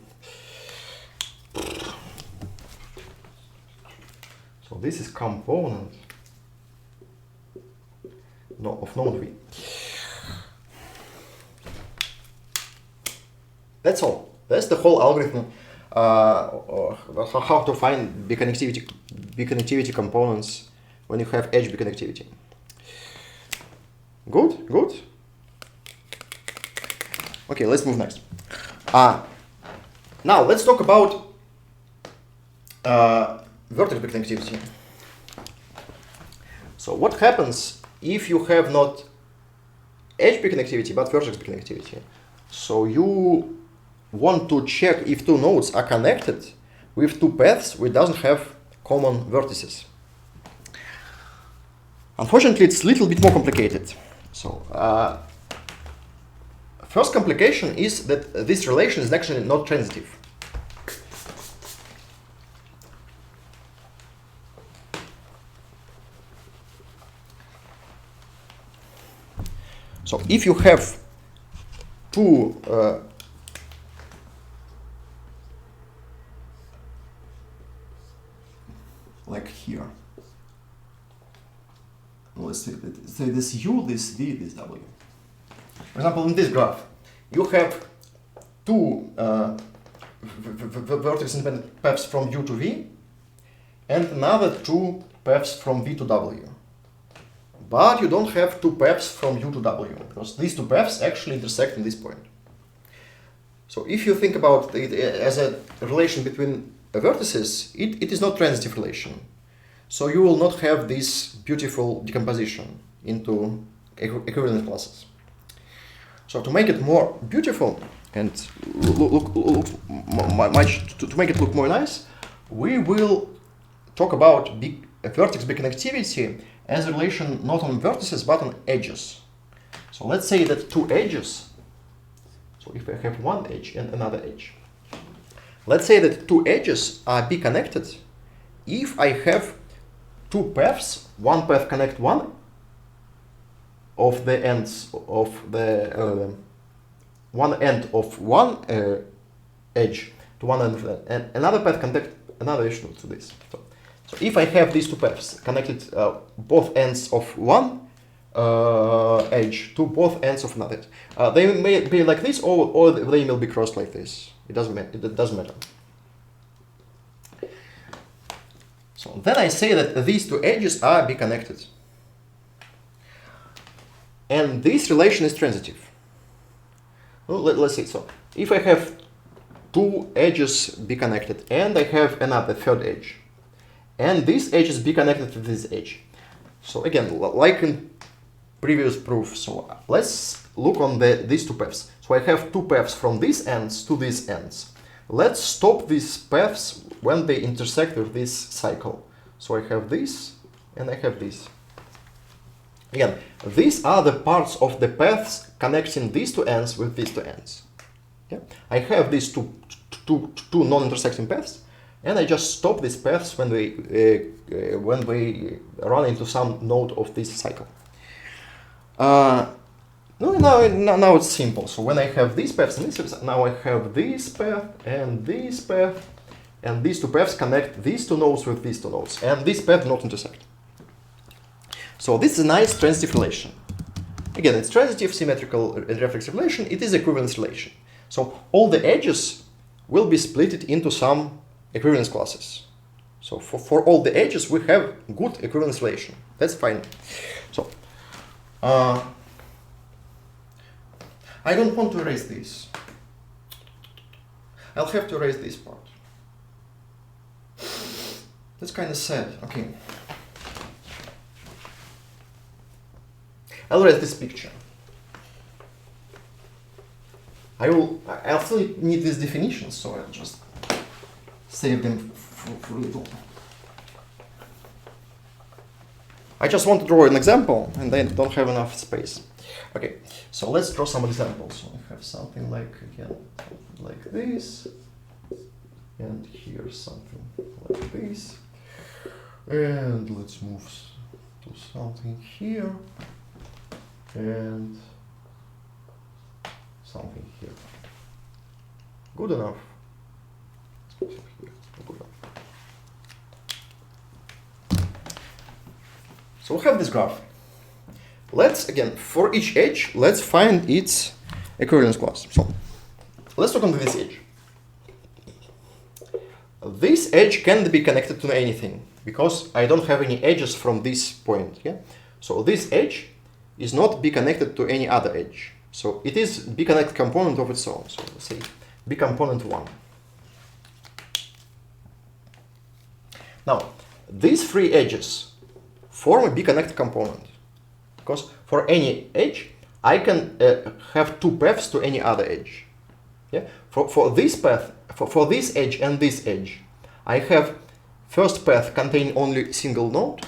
So this is component of node V. That's all. That's the whole algorithm. How to find Biconnectivity components when you have edge Biconnectivity. Good, good. Okay, let's move next. Now let's talk about vertex Biconnectivity. So what happens if you have not edge Biconnectivity but vertex Biconnectivity? So you want to check if two nodes are connected with two paths which doesn't have common vertices. Unfortunately, it's a little bit more complicated. So first complication is that this relation is actually not transitive. So if you have two like here, let's say this U, this V, this W. For example, in this graph, you have two vertex independent paths from U to V and another two paths from V to W. But you don't have two paths from U to W, because these two paths actually intersect in this point. So if you think about it as a relation between vertices, it is not transitive relation. So you will not have this beautiful decomposition into equivalent classes. So to make it more beautiful and to make it look more nice, we will talk about vertex Biconnectivity as a relation not on vertices but on edges. So let's say that two edges, so if I have one edge and another edge, let's say that two edges are Biconnected if I have two paths, one path connect one of the ends of the one end of one edge to one end of that, and another path connect another edge to this. So if I have these two paths connected both ends of one edge to both ends of another edge, they may be like this, or they will be crossed like this. It doesn't matter. So then I say that these two edges are Biconnected. And this relation is transitive. Well, let's see. So if I have two edges Biconnected and I have another third edge, and this edge is Biconnected to this edge. So again, like in previous proof, so let's look on these two paths. So I have two paths from these ends to these ends. Let's stop these paths when they intersect with this cycle. So I have this and I have this. Again, these are the parts of the paths connecting these two ends with these two ends. Yeah? I have these two non-intersecting paths, and I just stop these paths when they run into some node of this cycle. Now it's simple. So when I have these paths and this, now I have this path, and these two paths connect these two nodes with these two nodes, and this path do not intersect. So this is a nice transitive relation. Again, it's transitive, symmetrical, and reflexive relation. It is equivalence relation. So all the edges will be split into some equivalence classes. So for all the edges, we have good equivalence relation. That's fine. So I don't want to erase this. I'll have to erase this part. That's kind of sad. Okay. I'll erase this picture. I'll still need these definitions, so I'll just save them for little. I just want to draw an example, and then don't have enough space. Okay, so let's draw some examples. So I have something like, again, like this, and here's something like this, and let's move to something here, and something here. Good enough. Good enough. So we have this graph. Let's, again, for each edge, let's find its equivalence class. So let's look on this edge. This edge can't be connected to anything because I don't have any edges from this point. Yeah? So this edge is not be connected to any other edge. So it is Biconnected component of its own. So let's say B component 1. Now, these three edges form a Biconnected component. Because for any edge, I can have two paths to any other edge. Yeah? For this path, for this edge and this edge, I have first path containing only single node,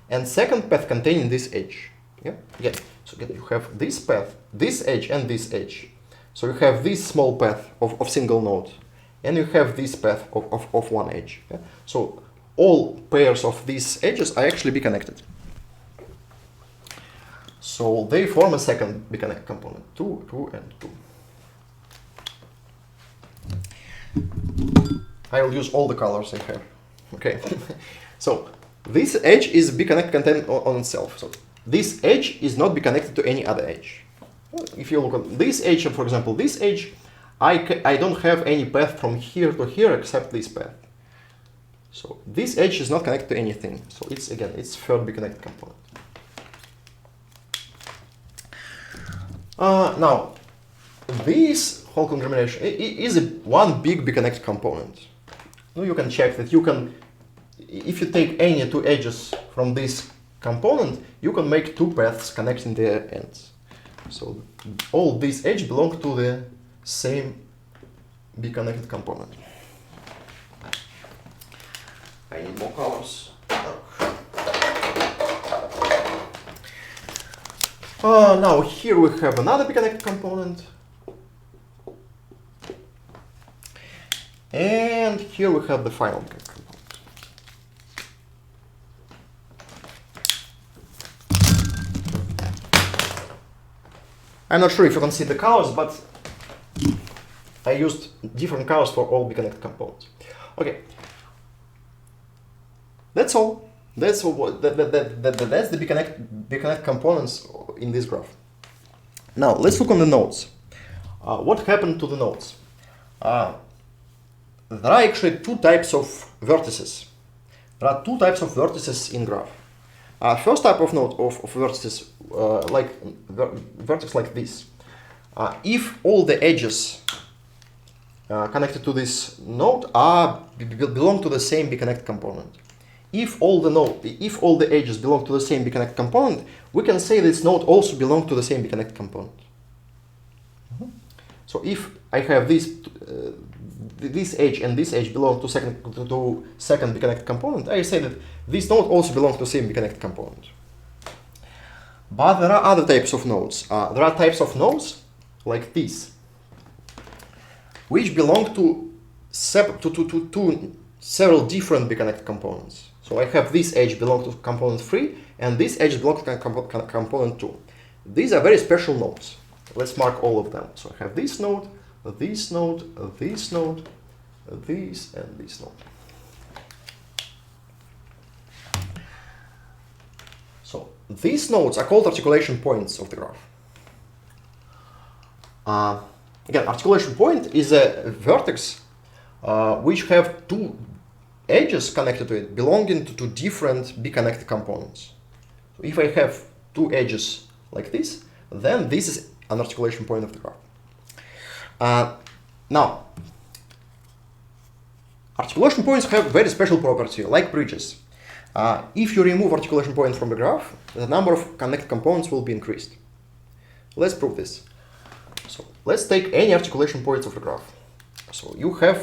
and second path containing this edge. Yeah? Again, so again, you have this path, this edge, and this edge. So you have this small path of single node, and you have this path of one edge. Yeah? So all pairs of these edges are actually Biconnected. So they form a second Biconnected component, 2, 2, and 2. I will use all the colors I have. Okay. So this edge is Biconnected content on itself. So this edge is not Biconnected to any other edge. If you look at this edge, and for example this edge, I don't have any path from here to here except this path. So this edge is not connected to anything. So it's, again, it's third Biconnected component. Now, this whole conglomeration is one big Biconnected component. You can check that you can, if you take any two edges from this component, you can make two paths connecting their ends. So all these edges belong to the same Biconnected component. I need more colors. Now here we have another Biconnected component. And here we have the final Biconnected component. I'm not sure if you can see the colors, but I used different colors for all Biconnected components. Okay. That's all. That's all. That's the Biconnected components in this graph. Now let's look on the nodes. What happened to the nodes? There are actually two types of vertices. There are two types of vertices in graph. First type of node of vertices, like vertex like this. If all the edges connected to this node belong to the same Biconnected component. If all the edges belong to the same Biconnected component, we can say this node also belongs to the same Biconnected component. So if I have this edge and this edge belong to second Biconnected component, I say that this node also belongs to the same Biconnected component. But there are other types of nodes. There are types of nodes like this, which belong to several different Biconnected components. So I have this edge belong to component 3, and this edge belongs to component 2. These are very special nodes. Let's mark all of them. So I have this node, this node, this node, this, and this node. So these nodes are called articulation points of the graph. Again, articulation point is a vertex which have two edges connected to it belonging to two different Biconnected components. So if I have two edges like this, then this is an articulation point of the graph. Now, articulation points have very special property, like bridges. If you remove articulation point from the graph, the number of connected components will be increased. Let's prove this. So let's take any articulation points of the graph. So you have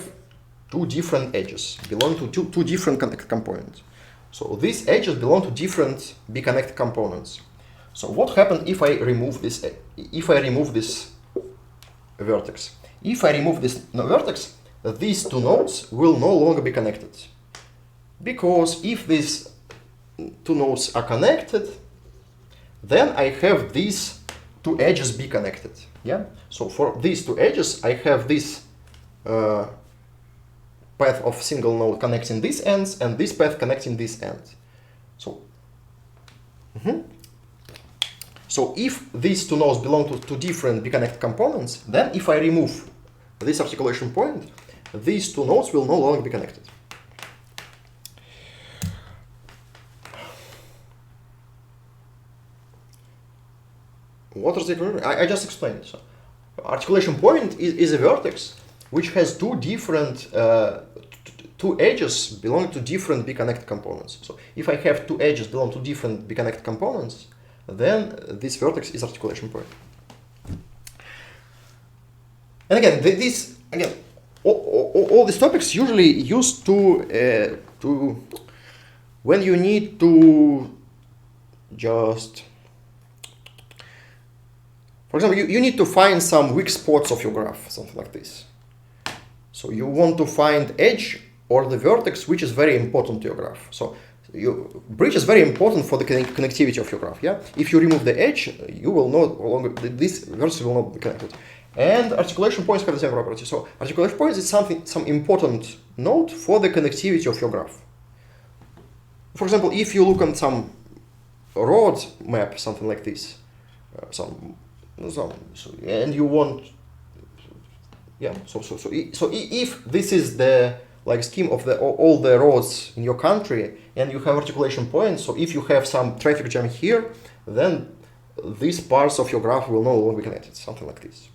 two different edges belong to two different connected components. So these edges belong to different Biconnected components. So what happens if I remove this? If I remove this vertex? If I remove this vertex, these two nodes will no longer be connected. Because if these two nodes are connected, then I have these two edges be connected. Yeah. So for these two edges, I have this path of single node connecting these ends and this path connecting these ends. So, so if these two nodes belong to two different Biconnected components, then if I remove this articulation point, these two nodes will no longer be connected. What is the I just explained it. So, articulation point is a vertex which has two different two edges belong to different Biconnected components. So if I have two edges belong to different Biconnected components, then this vertex is articulation point. And again, all these topics usually used to when you need to just, for example, you need to find some weak spots of your graph, something like this. So you want to find edge or the vertex which is very important to your graph. So bridge is very important for the connectivity of your graph. Yeah. If you remove the edge, you will no longer, this vertex will not be connected. And articulation points have the same property. So articulation points is some important node for the connectivity of your graph. For example, if you look on some road map, something like this, and you want, yeah. So if this is the scheme of all the roads in your country, and you have articulation points, so if you have some traffic jam here, then these parts of your graph will no longer be connected, something like this.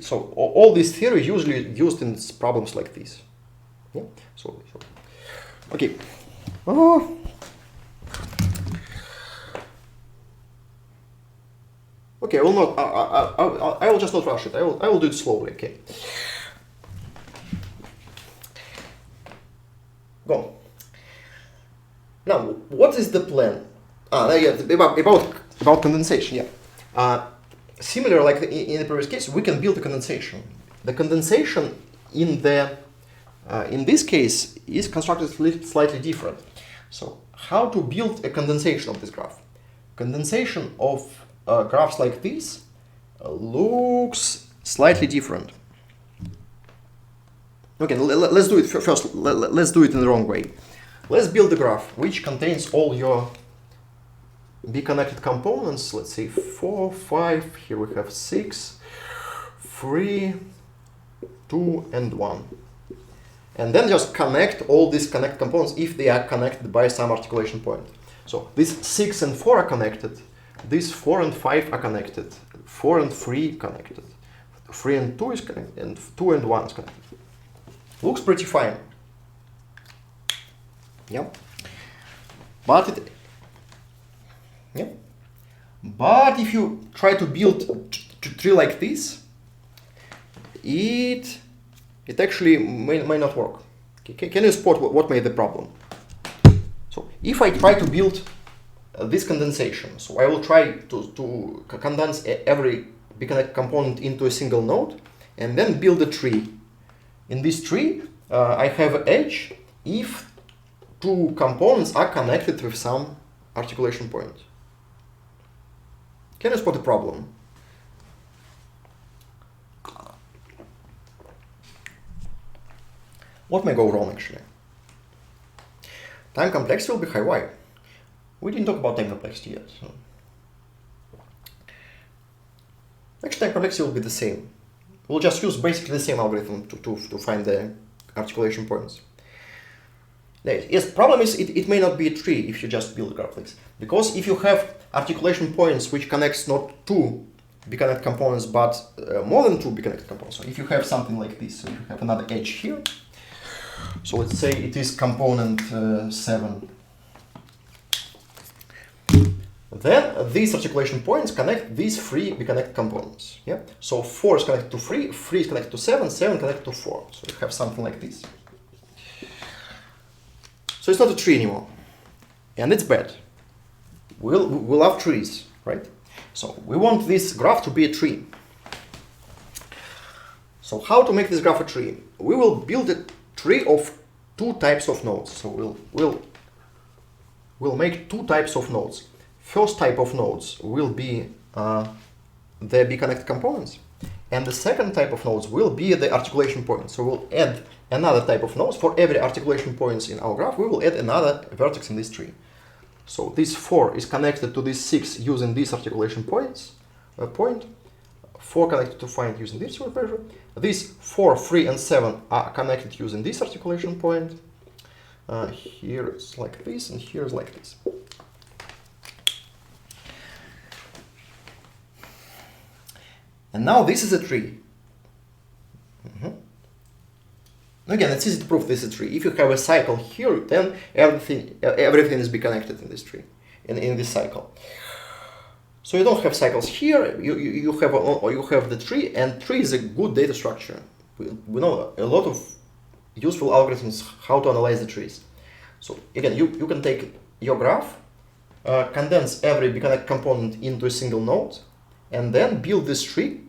So all these theories usually used in problems like this. Yeah. So okay. Okay, I will not. I will just not rush it. I will do it slowly. Okay. Go. Now, what is the plan? About condensation. Yeah. Similar, like in the previous case, we can build a condensation. The condensation in this case is constructed slightly different. So, how to build a condensation of this graph? Condensation of graphs like this looks slightly different. Okay, let's do it first. Let's do it in the wrong way. Let's build a graph which contains all your Biconnected components. Let's say 4, 5. Here we have 6, 3, 2, and 1. And then just connect all these connected components if they are connected by some articulation point. So these 6 and 4 are connected. These 4 and 5 are connected. 4 and 3 connected. 3 and 2 is connected. And 2 and 1 is connected. Looks pretty fine. Yeah. But if you try to build a tree like this, it actually may not work. Okay. Can you spot what made the problem? So if I try to build this condensation, so I will try to condense every Biconnected component into a single node and then build a tree. In this tree, I have an edge if two components are connected with some articulation point. Can you spot the problem? What may go wrong actually? Time complexity will be high. Why? We didn't talk about time complexity yet. So. Actually, time complexity will be the same. We'll just use basically the same algorithm to find the articulation points. Yes, problem is it may not be a tree if you just build a graph like this. Because if you have articulation points which connects not two Biconnected components but more than two Biconnected components. So if you have something like this, so you have another edge here, So let's say it is component 7. Then these articulation points connect these 3 Biconnected components. Yeah. So 4 is connected to 3, 3 is connected to 7, 7 connected to 4. So you have something like this. So it's not a tree anymore, and it's bad. We love trees, right? So we want this graph to be a tree. So how to make this graph a tree? We will build a tree of 2 types of nodes. So we'll make 2 types of nodes. First type of nodes will be the Biconnected components, and the second type of nodes will be the articulation points. So we'll add another type of nodes. For every articulation points in our graph, we will add another vertex in this tree. So this 4 is connected to this 6 using this articulation point. 4 connected to 5 using this pressure. These 4, 3, and 7 are connected using this articulation point. Here it's like this, and here is like this. And now this is a tree. Again, it's easy to prove this is a tree. If you have a cycle here, then everything is Biconnected in this tree, in this cycle. So you don't have cycles here. You have the tree, and tree is a good data structure. We know a lot of useful algorithms how to analyze the trees. So again, you can take your graph, condense every Biconnected component into a single node, and then build this tree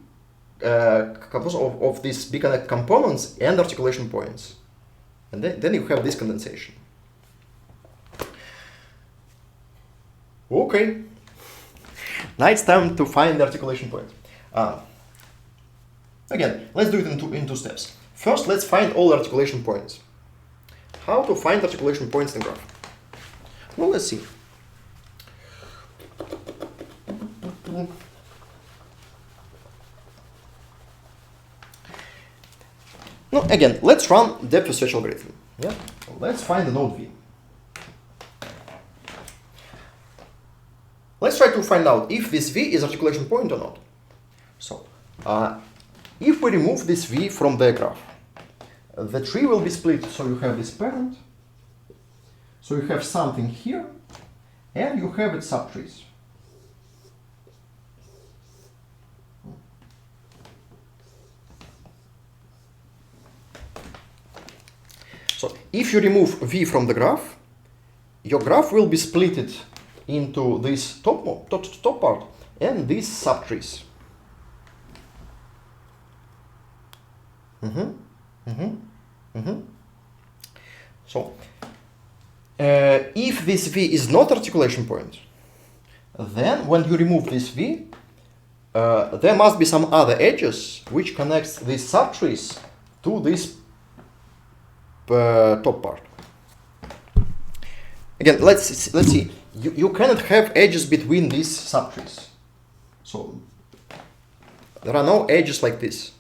composed of these Biconnected components and articulation points. And then you have this condensation. Okay. Now it's time to find the articulation point. Again, let's do it in 2 steps. First, let's find all articulation points. How to find articulation points in the graph? Well, let's see. No, again, let's run depth first search algorithm. Yeah, let's find the node V. Let's try to find out if this V is articulation point or not. So, if we remove this V from the graph, the tree will be split. So you have this parent. So you have something here, and you have its subtrees. So if you remove V from the graph, your graph will be split into this top part and these subtrees. So if this V is not articulation point, then when you remove this V, there must be some other edges which connects these subtrees to this top part. Again, let's see. You cannot have edges between these subtrees. So there are no edges like this.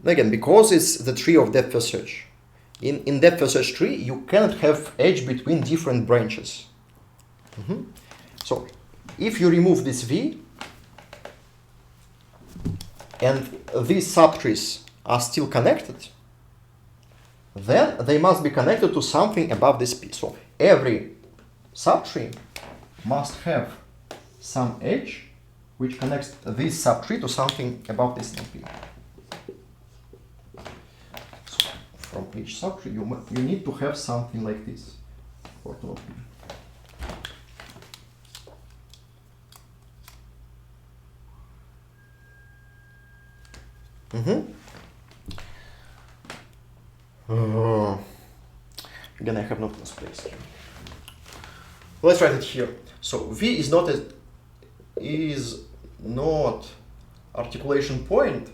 Again, because it's the tree of depth first search. In depth first search tree, you cannot have edge between different branches. So if you remove this V and these subtrees are still connected, then they must be connected to something above this P. So every subtree must have some edge which connects this subtree to something above this P. So from each subtree you need to have something like this for to P. Again, I have not enough space here. Let's write it here. So V is not articulation point.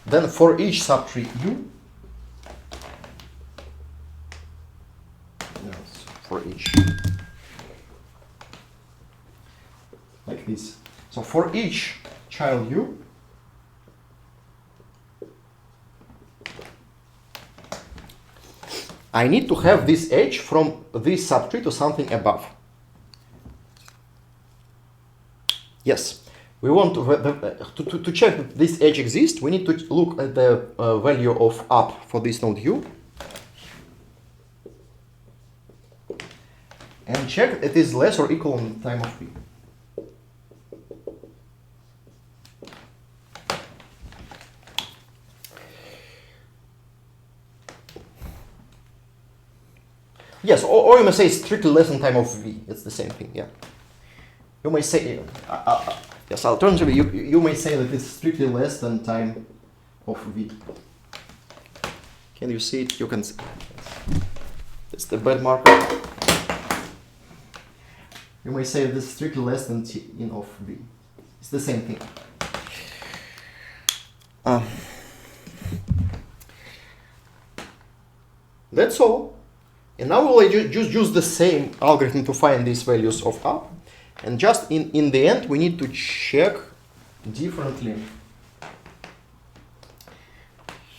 Then for each subtree U, yes, for each, like this. So for each child U, I need to have this edge from this subtree to something above. Yes, we want to check that this edge exists. We need to look at the value of up for this node u and check it is less or equal on the time of v. Yes, or you may say strictly less than time of v. It's the same thing, yeah. You may say, yes, alternatively, you may say that it's strictly less than time of v. Can you see it? You can see. It's the bad marker. You may say that it's strictly less than t in of v. It's the same thing. That's all. And now we'll just use the same algorithm to find these values of up. And just in the end, we need to check differently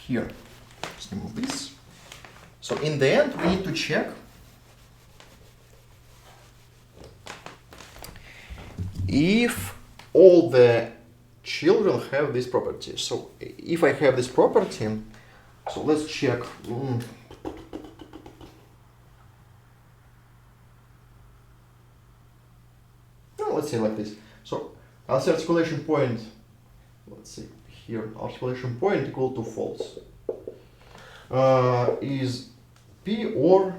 here. Just remove this. So in the end, we need to check if all the children have this property. So if I have this property, so let's check. Let's say like this. So I'll say articulation point, let's see here, articulation point equal to false is P or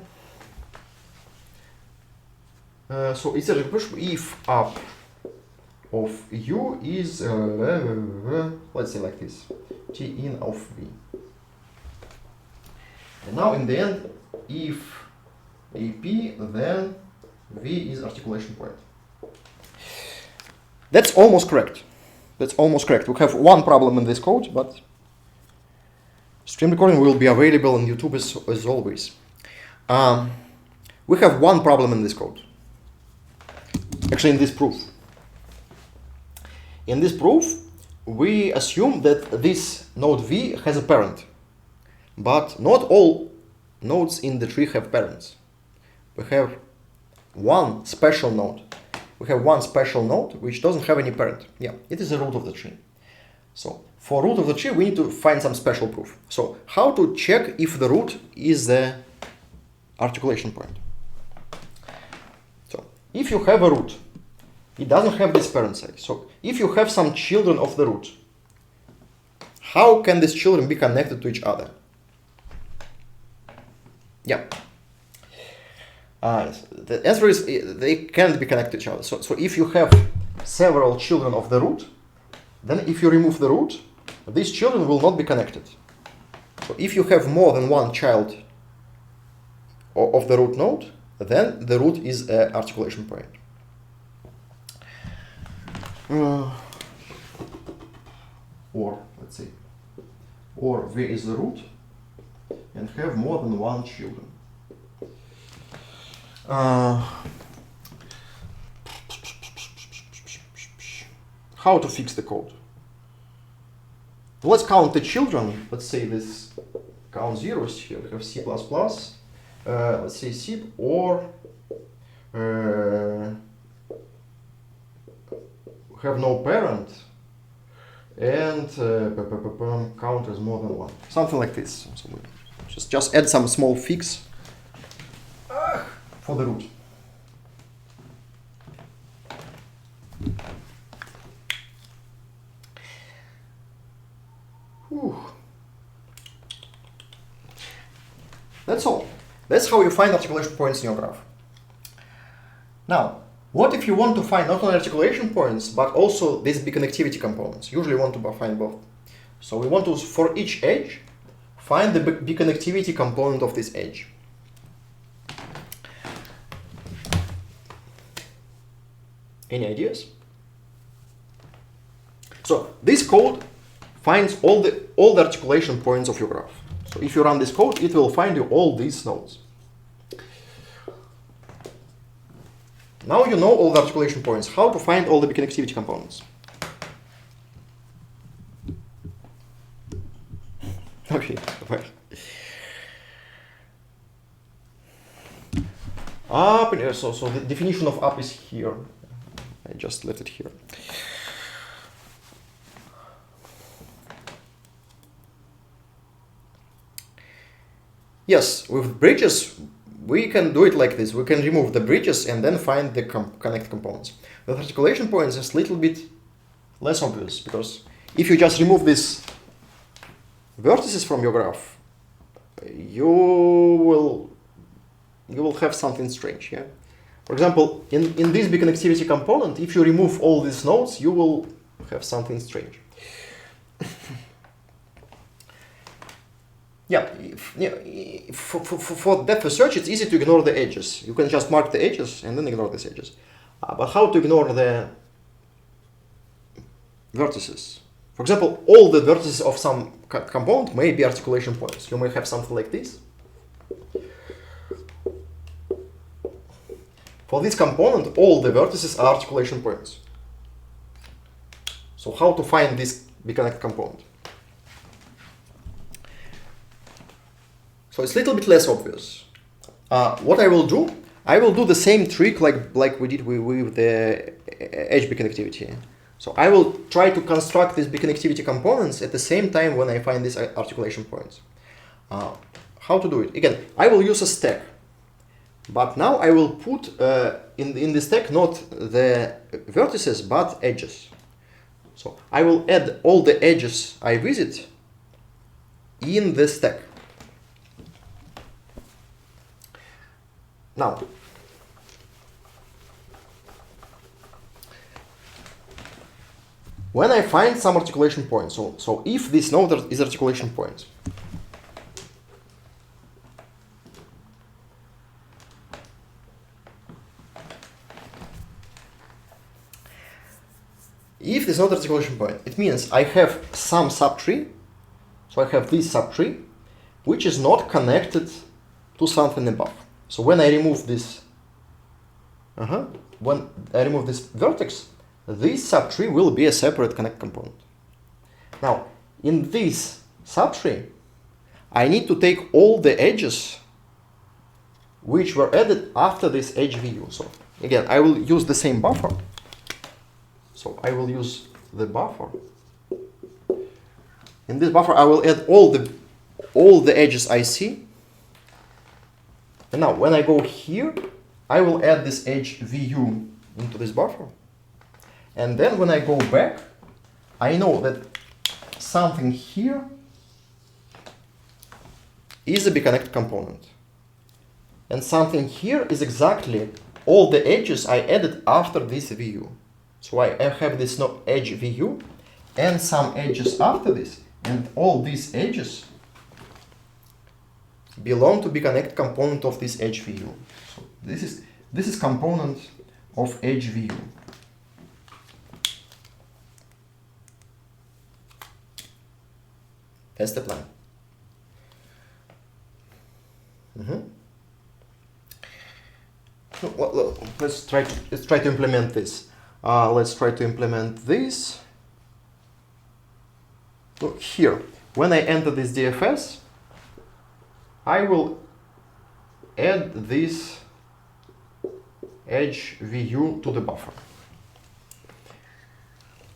so it's a question if up of u is let's say like this, T in of v. And now in the end, if AP, then V is articulation point. That's almost correct. That's almost correct. We have one problem in this code, but stream recording will be available on YouTube as always. We have one problem in this code. Actually, in this proof. In this proof, we assume that this node V has a parent, but not all nodes in the tree have parents. We have one special node. We have one special node which doesn't have any parent. Yeah, it is the root of the tree. So for root of the tree, we need to find some special proof. So how to check if the root is the articulation point? So if you have a root, it doesn't have this parent size. So if you have some children of the root, how can these children be connected to each other? Yeah. The answer is they can't be connected to each other. So if you have several children of the root, then if you remove the root, these children will not be connected. So if you have more than one child of the root node, then the root is an articulation point. Or, let's see, or V is the root and have more than one children. How to fix the code? Let's count the children. Let's say this count zeros here. We have C++. Let's say C or have no parent and count as more than one. Something like this. So we just add some small fix for the root. Whew. That's all. That's how you find articulation points in your graph. Now, what if you want to find not only articulation points, but also these biconnectivity components? Usually you want to find both. So we want to, for each edge, find the biconnectivity component of this edge. Any ideas? So this code finds all the articulation points of your graph. So if you run this code, it will find you all these nodes. Now you know all the articulation points. How to find all the biconnectivity components? Okay, right. Up, so the definition of up is here. I just left it here. Yes, with bridges, we can do it like this. We can remove the bridges and then find the connect components. With articulation points, it's a little bit less obvious, because if you just remove these vertices from your graph, you will have something strange. Yeah. For example, in this biconnectivity component, if you remove all these nodes, you will have something strange. Yeah, for depth of search, it's easy to ignore the edges. You can just mark the edges and then ignore these edges. But how to ignore the vertices? For example, all the vertices of some component may be articulation points. You may have something like this. For this component, all the vertices are articulation points. So how to find this Biconnected component? So it's a little bit less obvious. What I will do the same trick like we did with the edge biconnectivity. So I will try to construct these biconnectivity components at the same time when I find these articulation points. How to do it? Again, I will use a stack. But now I will put in the stack not the vertices but edges. So I will add all the edges I visit in the stack. Now, when I find some articulation points, so if this node is articulation point, if this is not articulation point, it means I have some subtree. So I have this subtree, which is not connected to something above. So when I remove this, vertex, this subtree will be a separate connect component. Now, in this subtree, I need to take all the edges which were added after this edge VU. So again, I will use the same buffer. So I will use the buffer. In this buffer, I will add all the edges I see. And now, when I go here, I will add this edge VU into this buffer. And then when I go back, I know that something here is a Biconnected component. And something here is exactly all the edges I added after this VU. So I have this edge VU and some edges after this, and all these edges belong to Biconnected component of this edge VU. So this is component of edge VU. That's the plan. Well, let's try to implement this. Let's try to implement this. Look here, when I enter this DFS, I will add this edge VU to the buffer.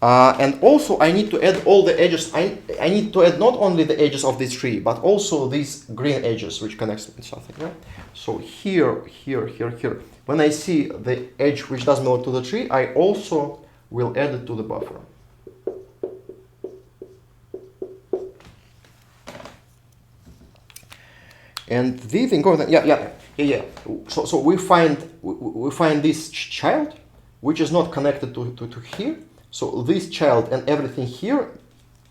And also I need to add all the edges. I need to add not only the edges of this tree, but also these green edges which connects with something. Right? So here. When I see the edge which doesn't belong to the tree, I also will add it to the buffer. And the thing, yeah. So we find this child which is not connected to here. So this child and everything here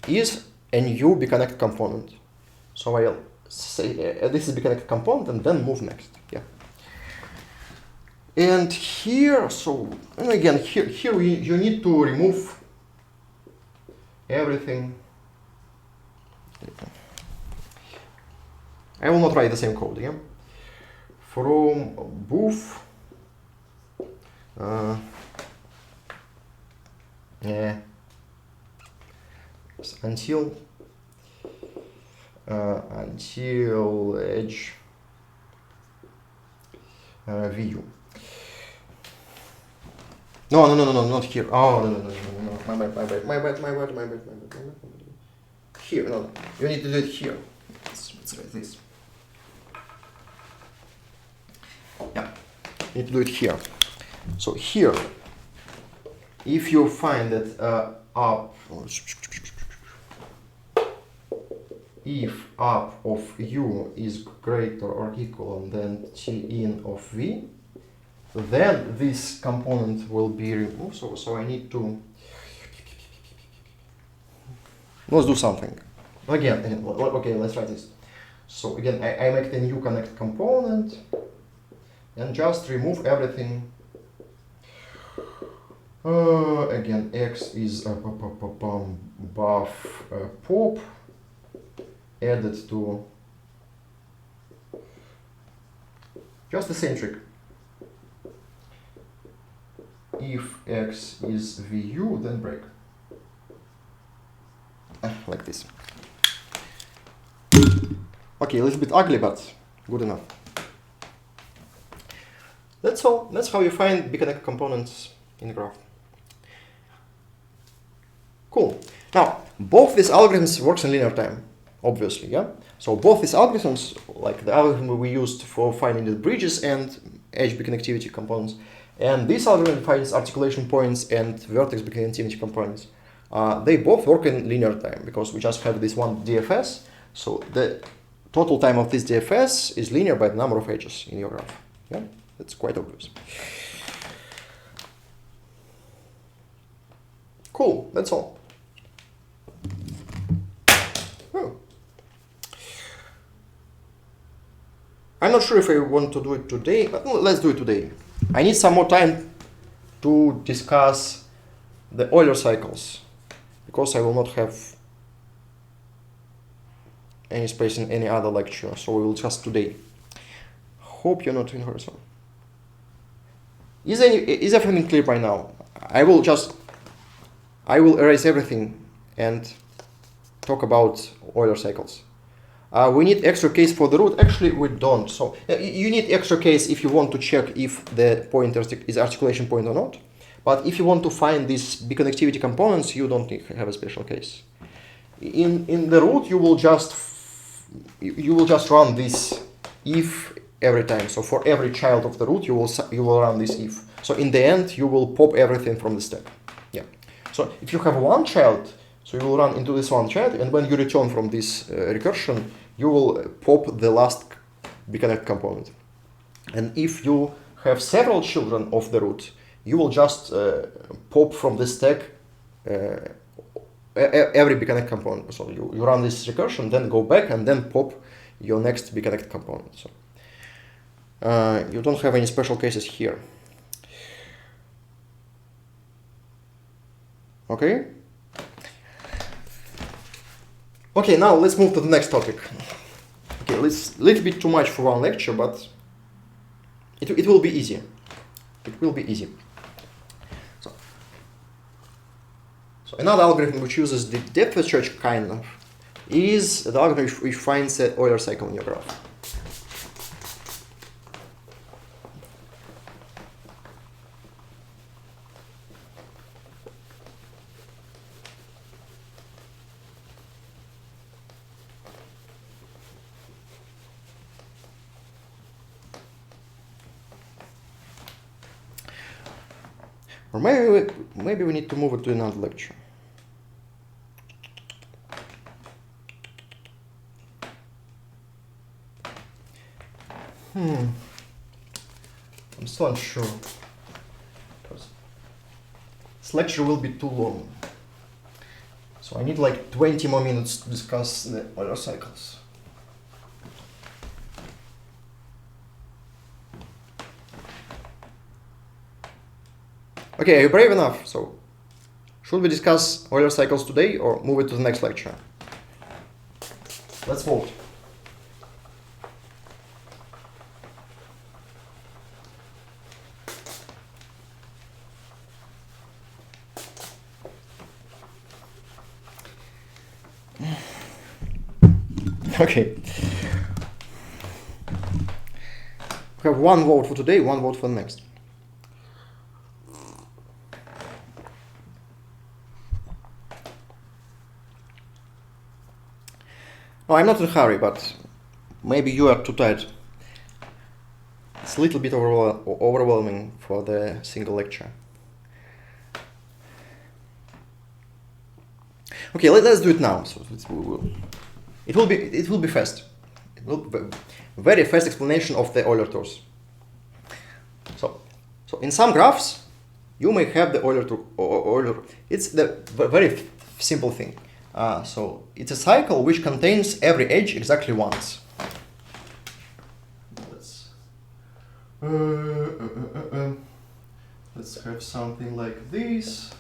is a new Biconnected component. So I'll say this is Biconnected component and then move next. Yeah. And here, so and again here you need to remove everything. I will not write the same code. Yeah. From boof. Until edge VU. No, not here. Oh, no. My bad. Here, no. You need to do it here. Let's write this. need to do it here. So here, if you find that if up of u is greater or equal than t in of v, then this component will be removed. So I need to, let's do something. Again, okay, let's try this. So again, I make the new connect component and just remove everything. Again, x is buff pop added to just the same trick. If x is vu, then break. Like this. Okay, a little bit ugly, but good enough. That's all. That's how you find Biconnected components in a graph. Cool. Now, both these algorithms works in linear time, obviously, yeah? So both these algorithms, like the algorithm we used for finding the bridges and edge biconnectivity components, and this algorithm finds articulation points and vertex biconnectivity components, they both work in linear time because we just have this one DFS. So the total time of this DFS is linear by the number of edges in your graph. Yeah, that's quite obvious. Cool, that's all. Oh. I'm not sure if I want to do it today, but let's do it today. I need some more time to discuss the Euler cycles because I will not have any space in any other lecture, so we will just today. Hope you're not in horizon. Is everything clear by now? I will erase everything and talk about Euler cycles. We need extra case for the root. Actually, we don't. So you need extra case if you want to check if the point is articulation point or not. But if you want to find these biconnectivity components, you don't need to have a special case. In the root, you will just run this if every time. So for every child of the root, you will run this if. So in the end, you will pop everything from the stack. Yeah. So if you have one child, so you will run into this one child, and when you return from this recursion, you will pop the last Biconnected component. And if you have several children of the root, you will just pop from the stack every Biconnected component. So you run this recursion, then go back, and then pop your next Biconnected component. So you don't have any special cases here. Okay. Okay, now let's move to the next topic. Okay, it's a little bit too much for one lecture, but it will be easy. It will be easy. So another algorithm which uses the depth first search kind of is the algorithm which finds the Euler cycle in your graph. Or maybe we need to move it to another lecture. I'm still unsure. This lecture will be too long. So I need like 20 more minutes to discuss the Euler cycles. Okay, are you brave enough? So, should we discuss Euler cycles today or move it to the next lecture? Let's vote. Okay. We have one vote for today, one vote for the next. No, I'm not in a hurry, but maybe you are too tired. It's a little bit overwhelming for the single lecture. Okay, let's do it now. So it will be fast. It will be very fast explanation of the Euler tools. So in some graphs, you may have the Euler. It's the very simple thing. So it's a cycle which contains every edge exactly once. Let's have something like this.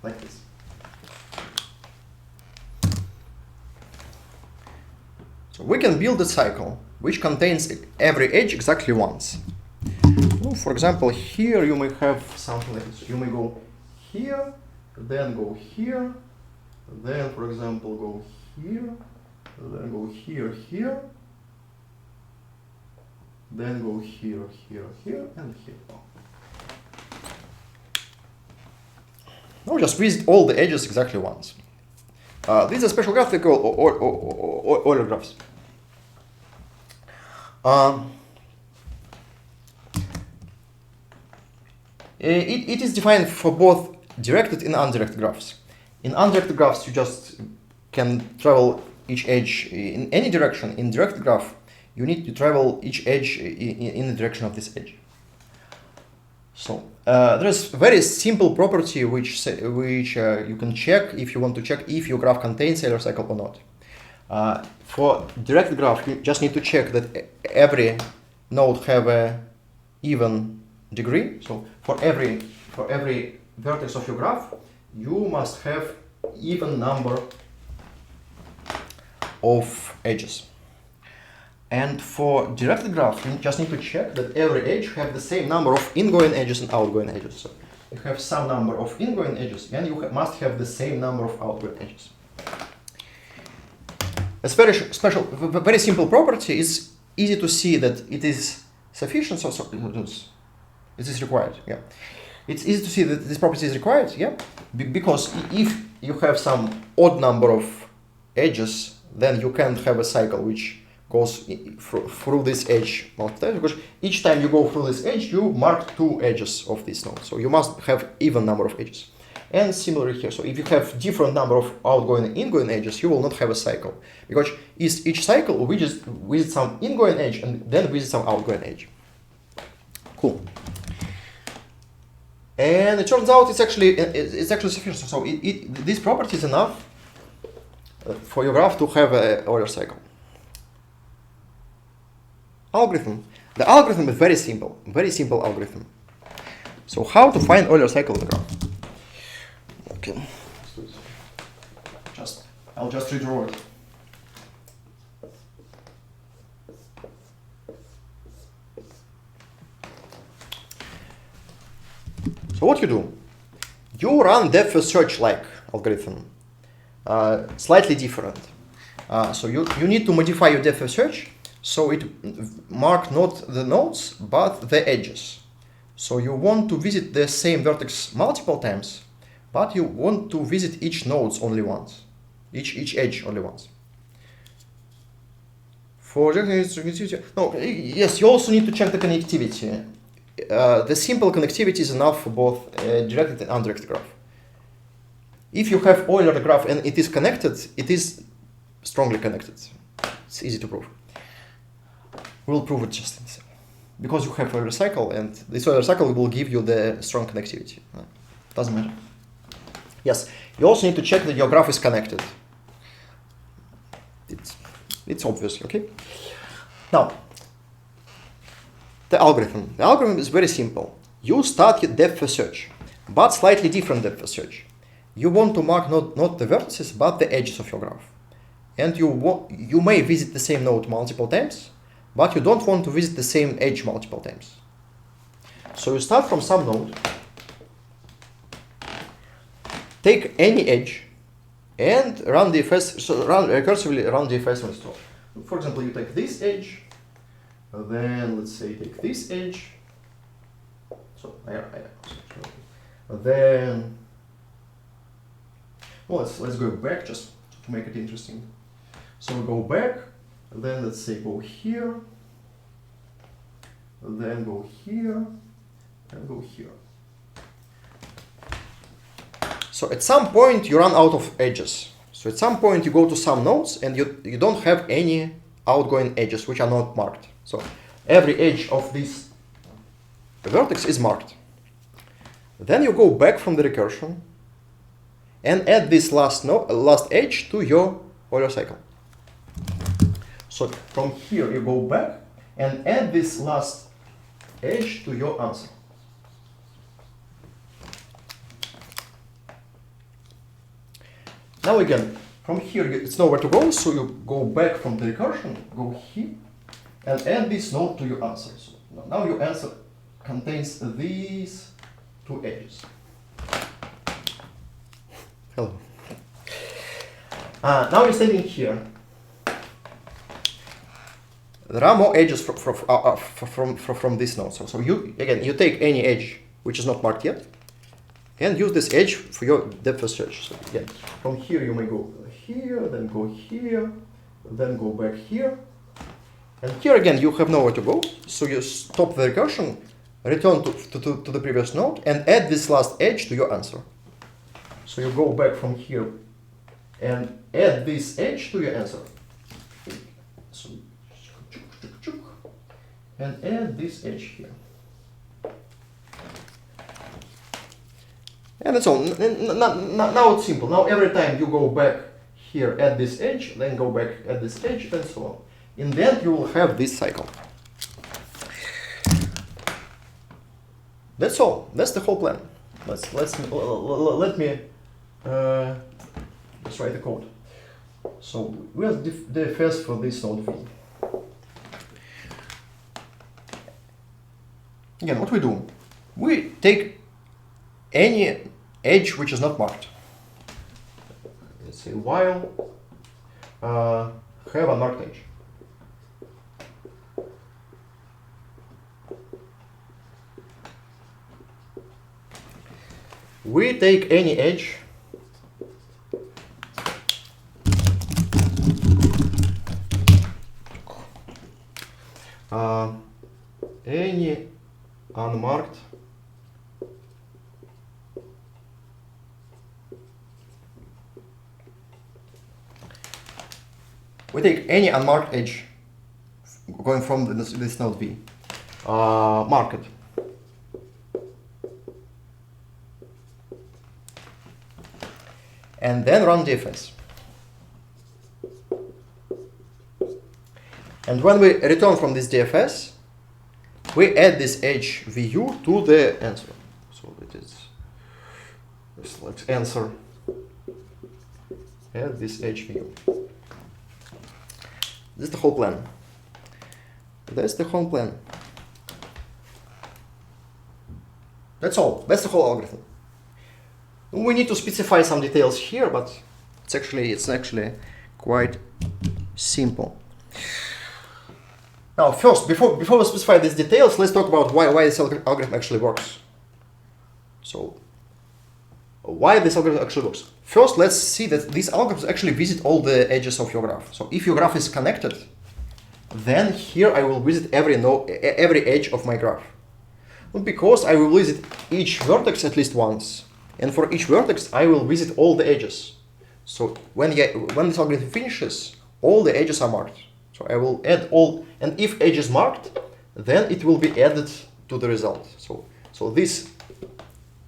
Like this. So we can build a cycle which contains every edge exactly once. Well, for example, here you may have something like this. You may go here, then go here, then, for example, go here, then go here, here, then go here, here, here, and here. Now just visit all the edges exactly once. This is a special graph we call Euler graphs. It is defined for both directed and undirected graphs. In undirected graphs, you just can travel each edge in any direction. In directed graph, you need to travel each edge in the direction of this edge. So there's a very simple property which you can check if you want to check if your graph contains Euler cycle or not. For directed graph, you just need to check that every node have a even degree. So for every vertex of your graph, you must have even number of edges. And for directed graph, you just need to check that every edge have the same number of ingoing edges and outgoing edges. So you have some number of ingoing edges, and you must have the same number of outgoing edges. A very special, very simple property is easy to see that it is sufficient. So it is required. Yeah, it's easy to see that this property is required. Yeah, because if you have some odd number of edges, then you can't have a cycle which goes through this edge multiple times, because each time you go through this edge, you mark two edges of this node. So you must have even number of edges. And similarly here, so if you have different number of outgoing and ingoing edges, you will not have a cycle, because each cycle will just visit some ingoing edge and then visit some outgoing edge. Cool. And it turns out it's actually sufficient. So this property is enough for your graph to have a Euler cycle. Algorithm. The algorithm is very simple algorithm. So how to find Euler cycle in the graph? Okay. I'll just redraw it. So what you do? You run depth first search like algorithm, slightly different. So you need to modify your depth first search. So it mark not the nodes, but the edges. So you want to visit the same vertex multiple times, but you want to visit each nodes only once, each edge only once. For yes, you also need to check the connectivity. The simple connectivity is enough for both directed and undirected graph. If you have Euler graph and it is connected, it is strongly connected. It's easy to prove. We'll prove it just in a second. Because you have Euler cycle, and this Euler cycle will give you the strong connectivity. Doesn't matter. Yes, you also need to check that your graph is connected. It's obvious, okay? Now, the algorithm. The algorithm is very simple. You start your depth first search, but slightly different depth first search. You want to mark not the vertices, but the edges of your graph. And you may visit the same node multiple times, but you don't want to visit the same edge multiple times. So you start from some node, take any edge, and run DFS. So recursively run DFS on store. For example, you take this edge, then let's say take this edge. So Then, well, let's go back just to make it interesting. So we go back, then let's say go here, then go here, and go here. So at some point you run out of edges. So at some point you go to some nodes and you don't have any outgoing edges which are not marked. So every edge of this vertex is marked. Then you go back from the recursion and add this last edge to your Euler cycle. So from here you go back and add this last edge to your answer. Now again, from here it's nowhere to go, so you go back from the recursion, go here, and add this node to your answer. So now your answer contains these two edges. Hello. Now you're standing here. There are more edges from this node. So you take any edge which is not marked yet, and use this edge for your depth first search. So again, from here you may go here, then go here, then go back here. And here again you have nowhere to go, so you stop the recursion, return to the previous node, and add this last edge to your answer. So you go back from here and add this edge to your answer. So, and add this edge here. And that's all. Now it's simple. Now every time you go back here, add this edge, then go back, add this edge, and so on. In the end, you will have this cycle. That's all. That's the whole plan. Let me let's write the code. So we have the first for this node V. Again, what we do? We take any edge which is not marked. Let's say while have a marked edge. We take any edge any unmarked edge going from this node V, mark it. And then run DFS. And when we return from this DFS, we add this edge VU to the answer. So it is, let's answer, add this edge VU. This is the whole plan. That's the whole plan. That's all. That's the whole algorithm. We need to specify some details here, but it's actually quite simple. Now, first, before we specify these details, let's talk about why this algorithm actually works. So, why this algorithm actually works? First, let's see that these algorithms actually visit all the edges of your graph. So, if your graph is connected, then here I will visit every edge of my graph. Because I will visit each vertex at least once. And for each vertex, I will visit all the edges. So when this algorithm finishes, all the edges are marked. So I will add all, and if edge is marked, then it will be added to the result. So this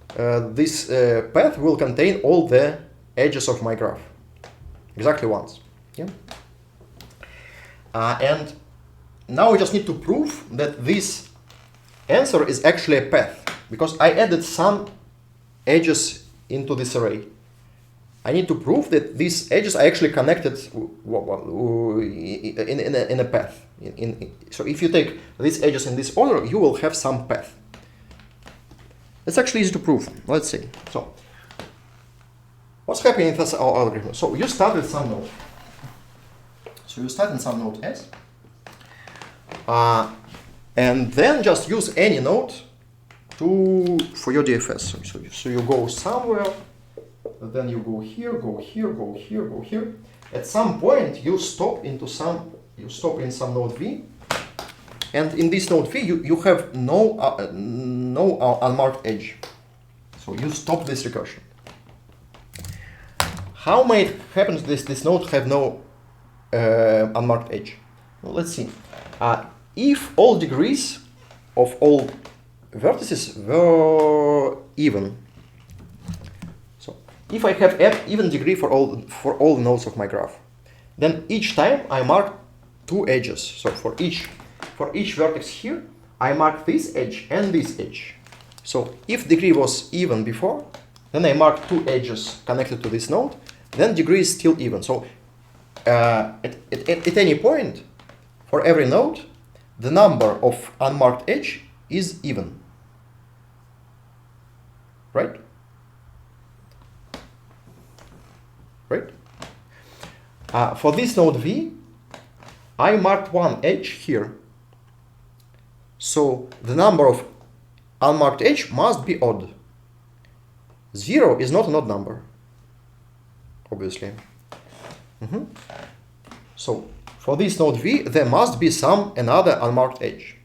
path will contain all the edges of my graph, exactly once. Yeah. And now we just need to prove that this answer is actually a path, because I added some edges into this array. I need to prove that these edges are actually connected in a path. So if you take these edges in this order, you will have some path. It's actually easy to prove. Let's see. So what's happening in this algorithm? So you start with some node. So you start in some node S. And then just use any node for your DFS. So you go somewhere, then you go here, go here, go here, go here. At some point you stop in some node V, and in this node V you have no unmarked edge. So you stop this recursion. How might it happen this node have no unmarked edge? Well, let's see. If all degrees of all vertices were even, so if I have f even degree for all nodes of my graph, then each time I mark two edges. So for each vertex here, I mark this edge and this edge. So if degree was even before, then I mark two edges connected to this node, then degree is still even. So at any point, for every node, the number of unmarked edge is even. Right? Right? For this node V, I marked one edge here. So the number of unmarked edge must be odd. 0 is not an odd number, obviously. So for this node V, there must be another unmarked edge.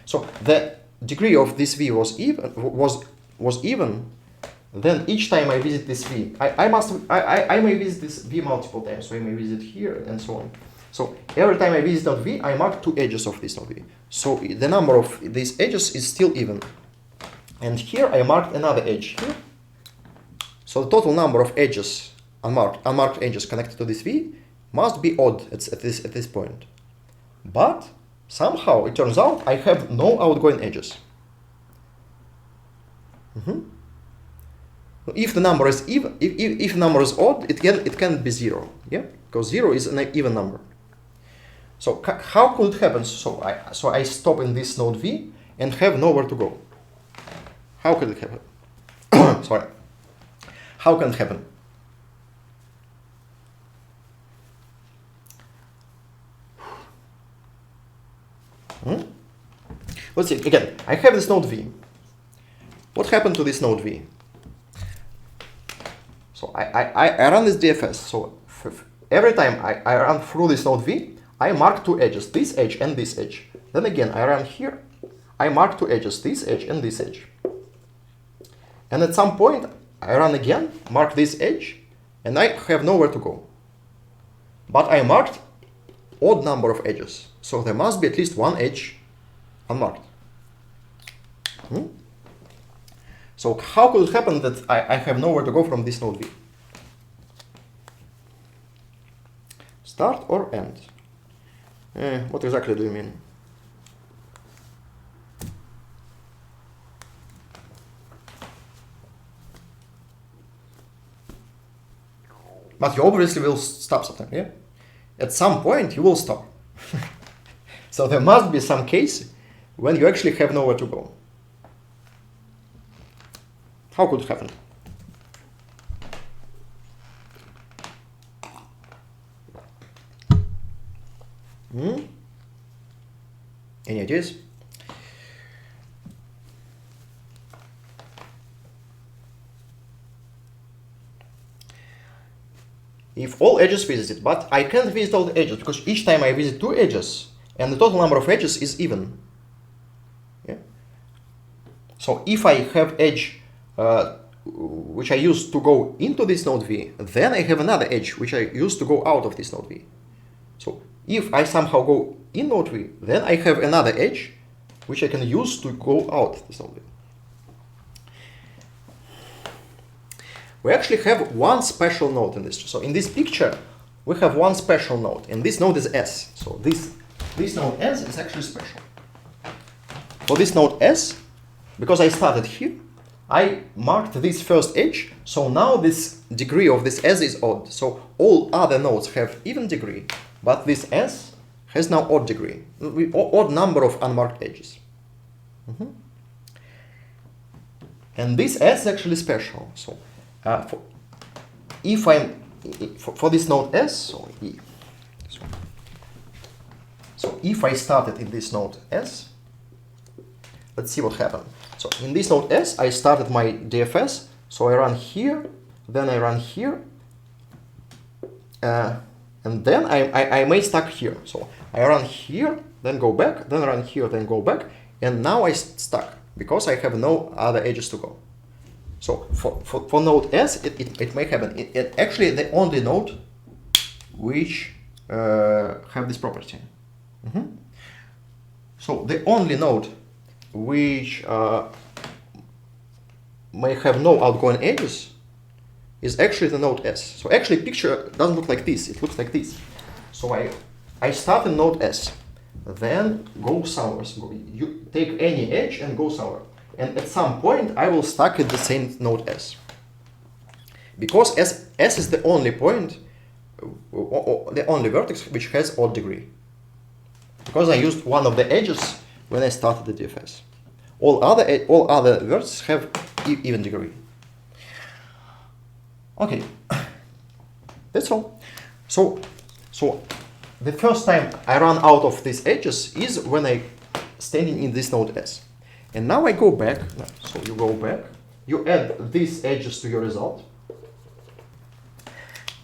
So the degree of this V was even. Then each time I visit this V, I may visit this V multiple times. So I may visit here and so on. So every time I visit node V, I mark two edges of this node V. So the number of these edges is still even. And here I marked another edge here. So the total number of edges, unmarked edges connected to this V, must be odd at this point. But somehow it turns out I have no outgoing edges. If the number is even, if the number is odd, it can be 0. Yeah, because 0 is an even number. So how could it happen? So I stop in this node V and have nowhere to go. How could it happen? Sorry. How can it happen? Let's see. Again, I have this node V. What happened to this node V? So I run this DFS. So every time I run through this node V, I mark two edges, this edge and this edge. Then again, I run here, I mark two edges, this edge and this edge. And at some point, I run again, mark this edge, and I have nowhere to go. But I marked odd number of edges. So there must be at least one edge unmarked. So how could it happen that I have nowhere to go from this node V? Start or end? What exactly do you mean? But you obviously will stop something, yeah? At some point you will stop. So there must be some case when you actually have nowhere to go. How could it happen? Any ideas? If all edges visited, but I can't visit all the edges because each time I visit two edges and the total number of edges is even. Yeah. So if I have edge which I use to go into this node V, then I have another edge which I use to go out of this node V. So if I somehow go in node V, then I have another edge which I can use to go out of this node V. We actually have one special node in this. So in this picture, we have one special node, and this node is S. So this node S is actually special. For this node S, because I started here, I marked this first edge, so now this degree of this S is odd. So all other nodes have even degree, but this S has now odd degree, odd number of unmarked edges. And this S is actually special. So for this node S, so E. So if I started in this node S, let's see what happened. So in this node S, I started my DFS. So I run here, then I run here, and then I may stuck here. So I run here, then go back, then run here, then go back, and now I stuck because I have no other edges to go. So for node S, it may happen. It actually the only node which have this property. So the only node which may have no outgoing edges is actually the node S. So actually picture doesn't look like this, it looks like this. So I start in node S, then go somewhere. So you take any edge and go somewhere. And at some point I will stuck at the same node S. Because S is the only point, the only vertex which has odd degree. Because I used one of the edges when I started the DFS. All other vertices have even degree. Okay, that's all. So the first time I run out of these edges is when I standing in this node S. And now I go back. So you go back, you add these edges to your result,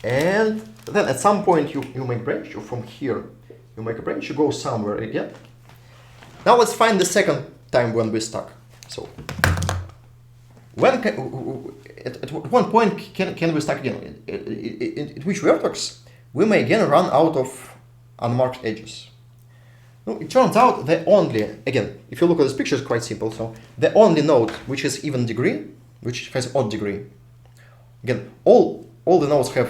and then at some point you make branch. You from here you make a branch. You go somewhere again. Now let's find the second time when we stuck. So when at one point can we stuck again? At which vertex we may again run out of unmarked edges? No, it turns out the only, again, if you look at this picture, it's quite simple. So the only node which is even degree, which has odd degree, again, all the nodes have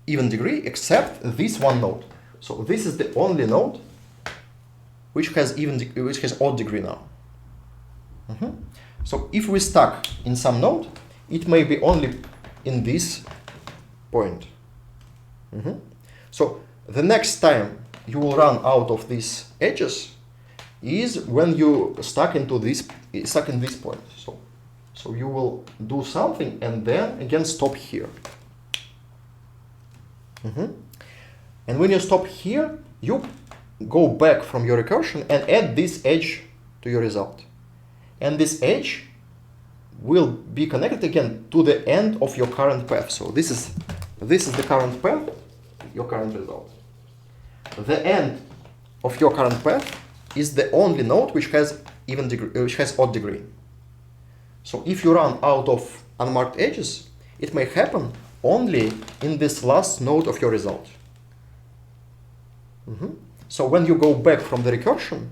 even degree except this one node. So this is the only node which has odd degree now. So if we stuck in some node, it may be only in this point. So the next time you will run out of these edges is when you stuck in this point. So you will do something and then again stop here. And when you stop here, you go back from your recursion and add this edge to your result. And this edge will be connected again to the end of your current path. So this is the current path, your current result. The end of your current path is the only node which has even degree, which has odd degree. So if you run out of unmarked edges, it may happen only in this last node of your result. So when you go back from the recursion,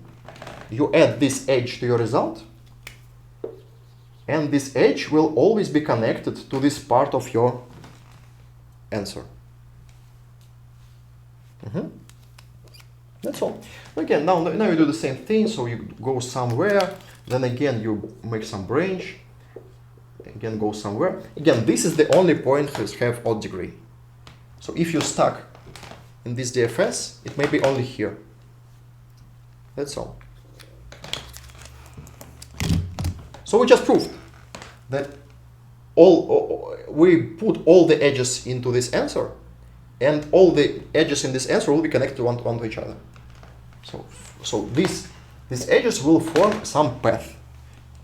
you add this edge to your result, and this edge will always be connected to this part of your answer. That's all. Again, now you do the same thing. So you go somewhere, then again you make some branch, again go somewhere. Again, this is the only point that have odd degree. So if you stuck in this DFS, it may be only here. That's all. So we just proved that we put all the edges into this answer, and all the edges in this answer will be connected one to each other. So these edges will form some path.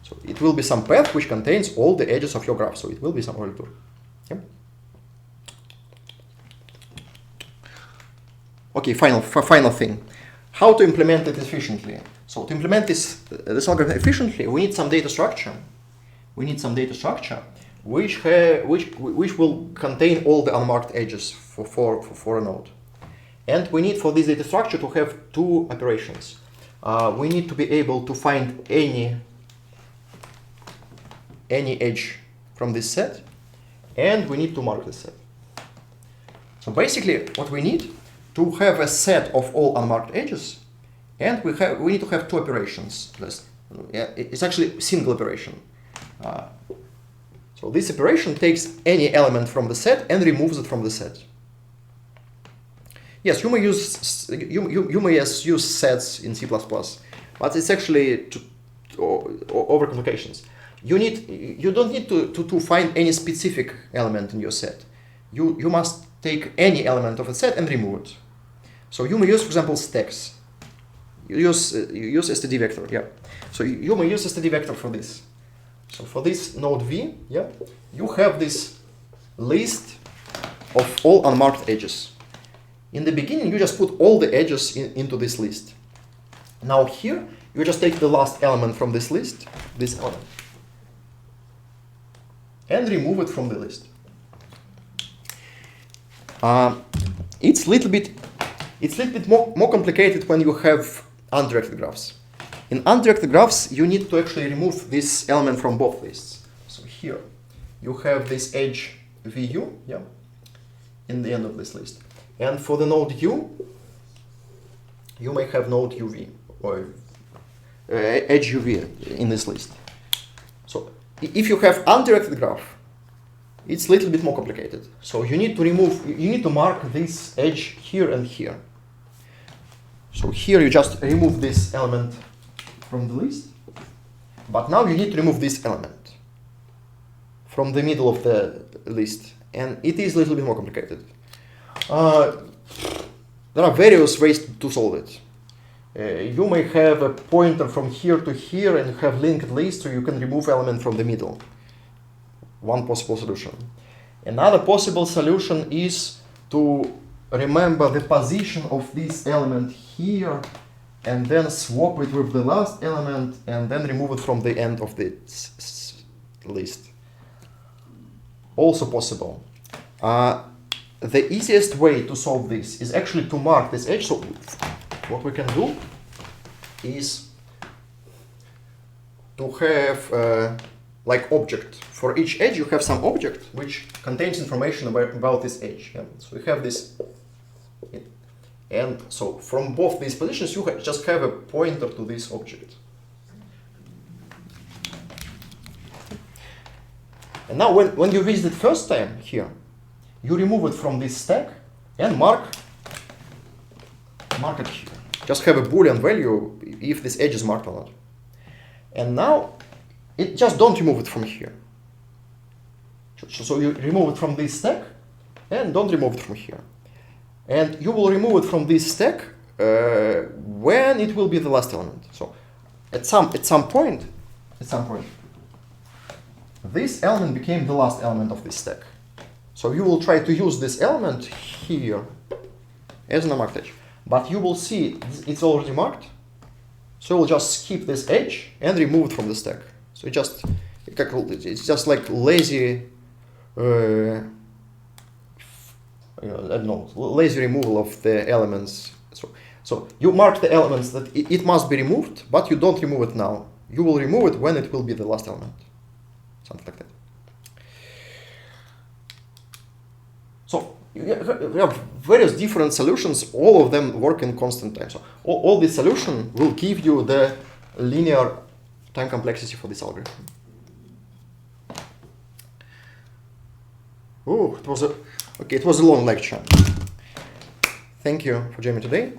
So it will be some path which contains all the edges of your graph. So it will be some order. Okay. Okay. Final thing. How to implement it efficiently? So to implement this algorithm efficiently, we need some data structure. Which will contain all the unmarked edges for a node. And we need for this data structure to have two operations. We need to be able to find any edge from this set, and we need to mark this set. So basically, what we need to have a set of all unmarked edges, and we need to have two operations. It's actually a single operation. So this operation takes any element from the set and removes it from the set. Yes, you may use sets in C++, but it's actually overcomplications. You don't need to find any specific element in your set. You must take any element of a set and remove it. So you may use, for example, stacks. you use std vector, yeah. So you may use std vector for this. So for this node v, yeah, you have this list of all unmarked edges. In the beginning, you just put all the edges into this list. Now here, you just take the last element from this list, this element, and remove it from the list. It's a little bit more complicated when you have undirected graphs. In undirected graphs, you need to actually remove this element from both lists. So here, you have this edge VU, yeah, in the end of this list. And for the node U, you may have node UV, or edge UV in this list. So if you have undirected graph, it's a little bit more complicated. So you need to mark this edge here and here. So here you just remove this element from the list, but now you need to remove this element from the middle of the list, and it is a little bit more complicated. There are various ways to solve it. You may have a pointer from here to here and have linked list, so you can remove element from the middle. One possible solution. Another possible solution is to remember the position of this element here and then swap it with the last element and then remove it from the end of the list. Also possible. The easiest way to solve this is actually to mark this edge. So what we can do is to have like object. For each edge you have some object which contains information about this edge. Yeah? So we have this, and so from both these positions you just have a pointer to this object. And now when you visit first time here, you remove it from this stack and mark it here. Just have a Boolean value if this edge is marked or not. And now just don't remove it from here. So you remove it from this stack and don't remove it from here. And you will remove it from this stack when it will be the last element. So at some point, this element became the last element of this stack. So you will try to use this element here as an unmarked edge. But you will see it's already marked. So we'll just skip this edge and remove it from the stack. So it's just like lazy, I don't know, lazy removal of the elements. So you mark the elements that it must be removed, but you don't remove it now. You will remove it when it will be the last element. Something like that. So you have various different solutions. All of them work in constant time. So all these solutions will give you the linear time complexity for this algorithm. Oh, it was a long lecture. Thank you for joining me today.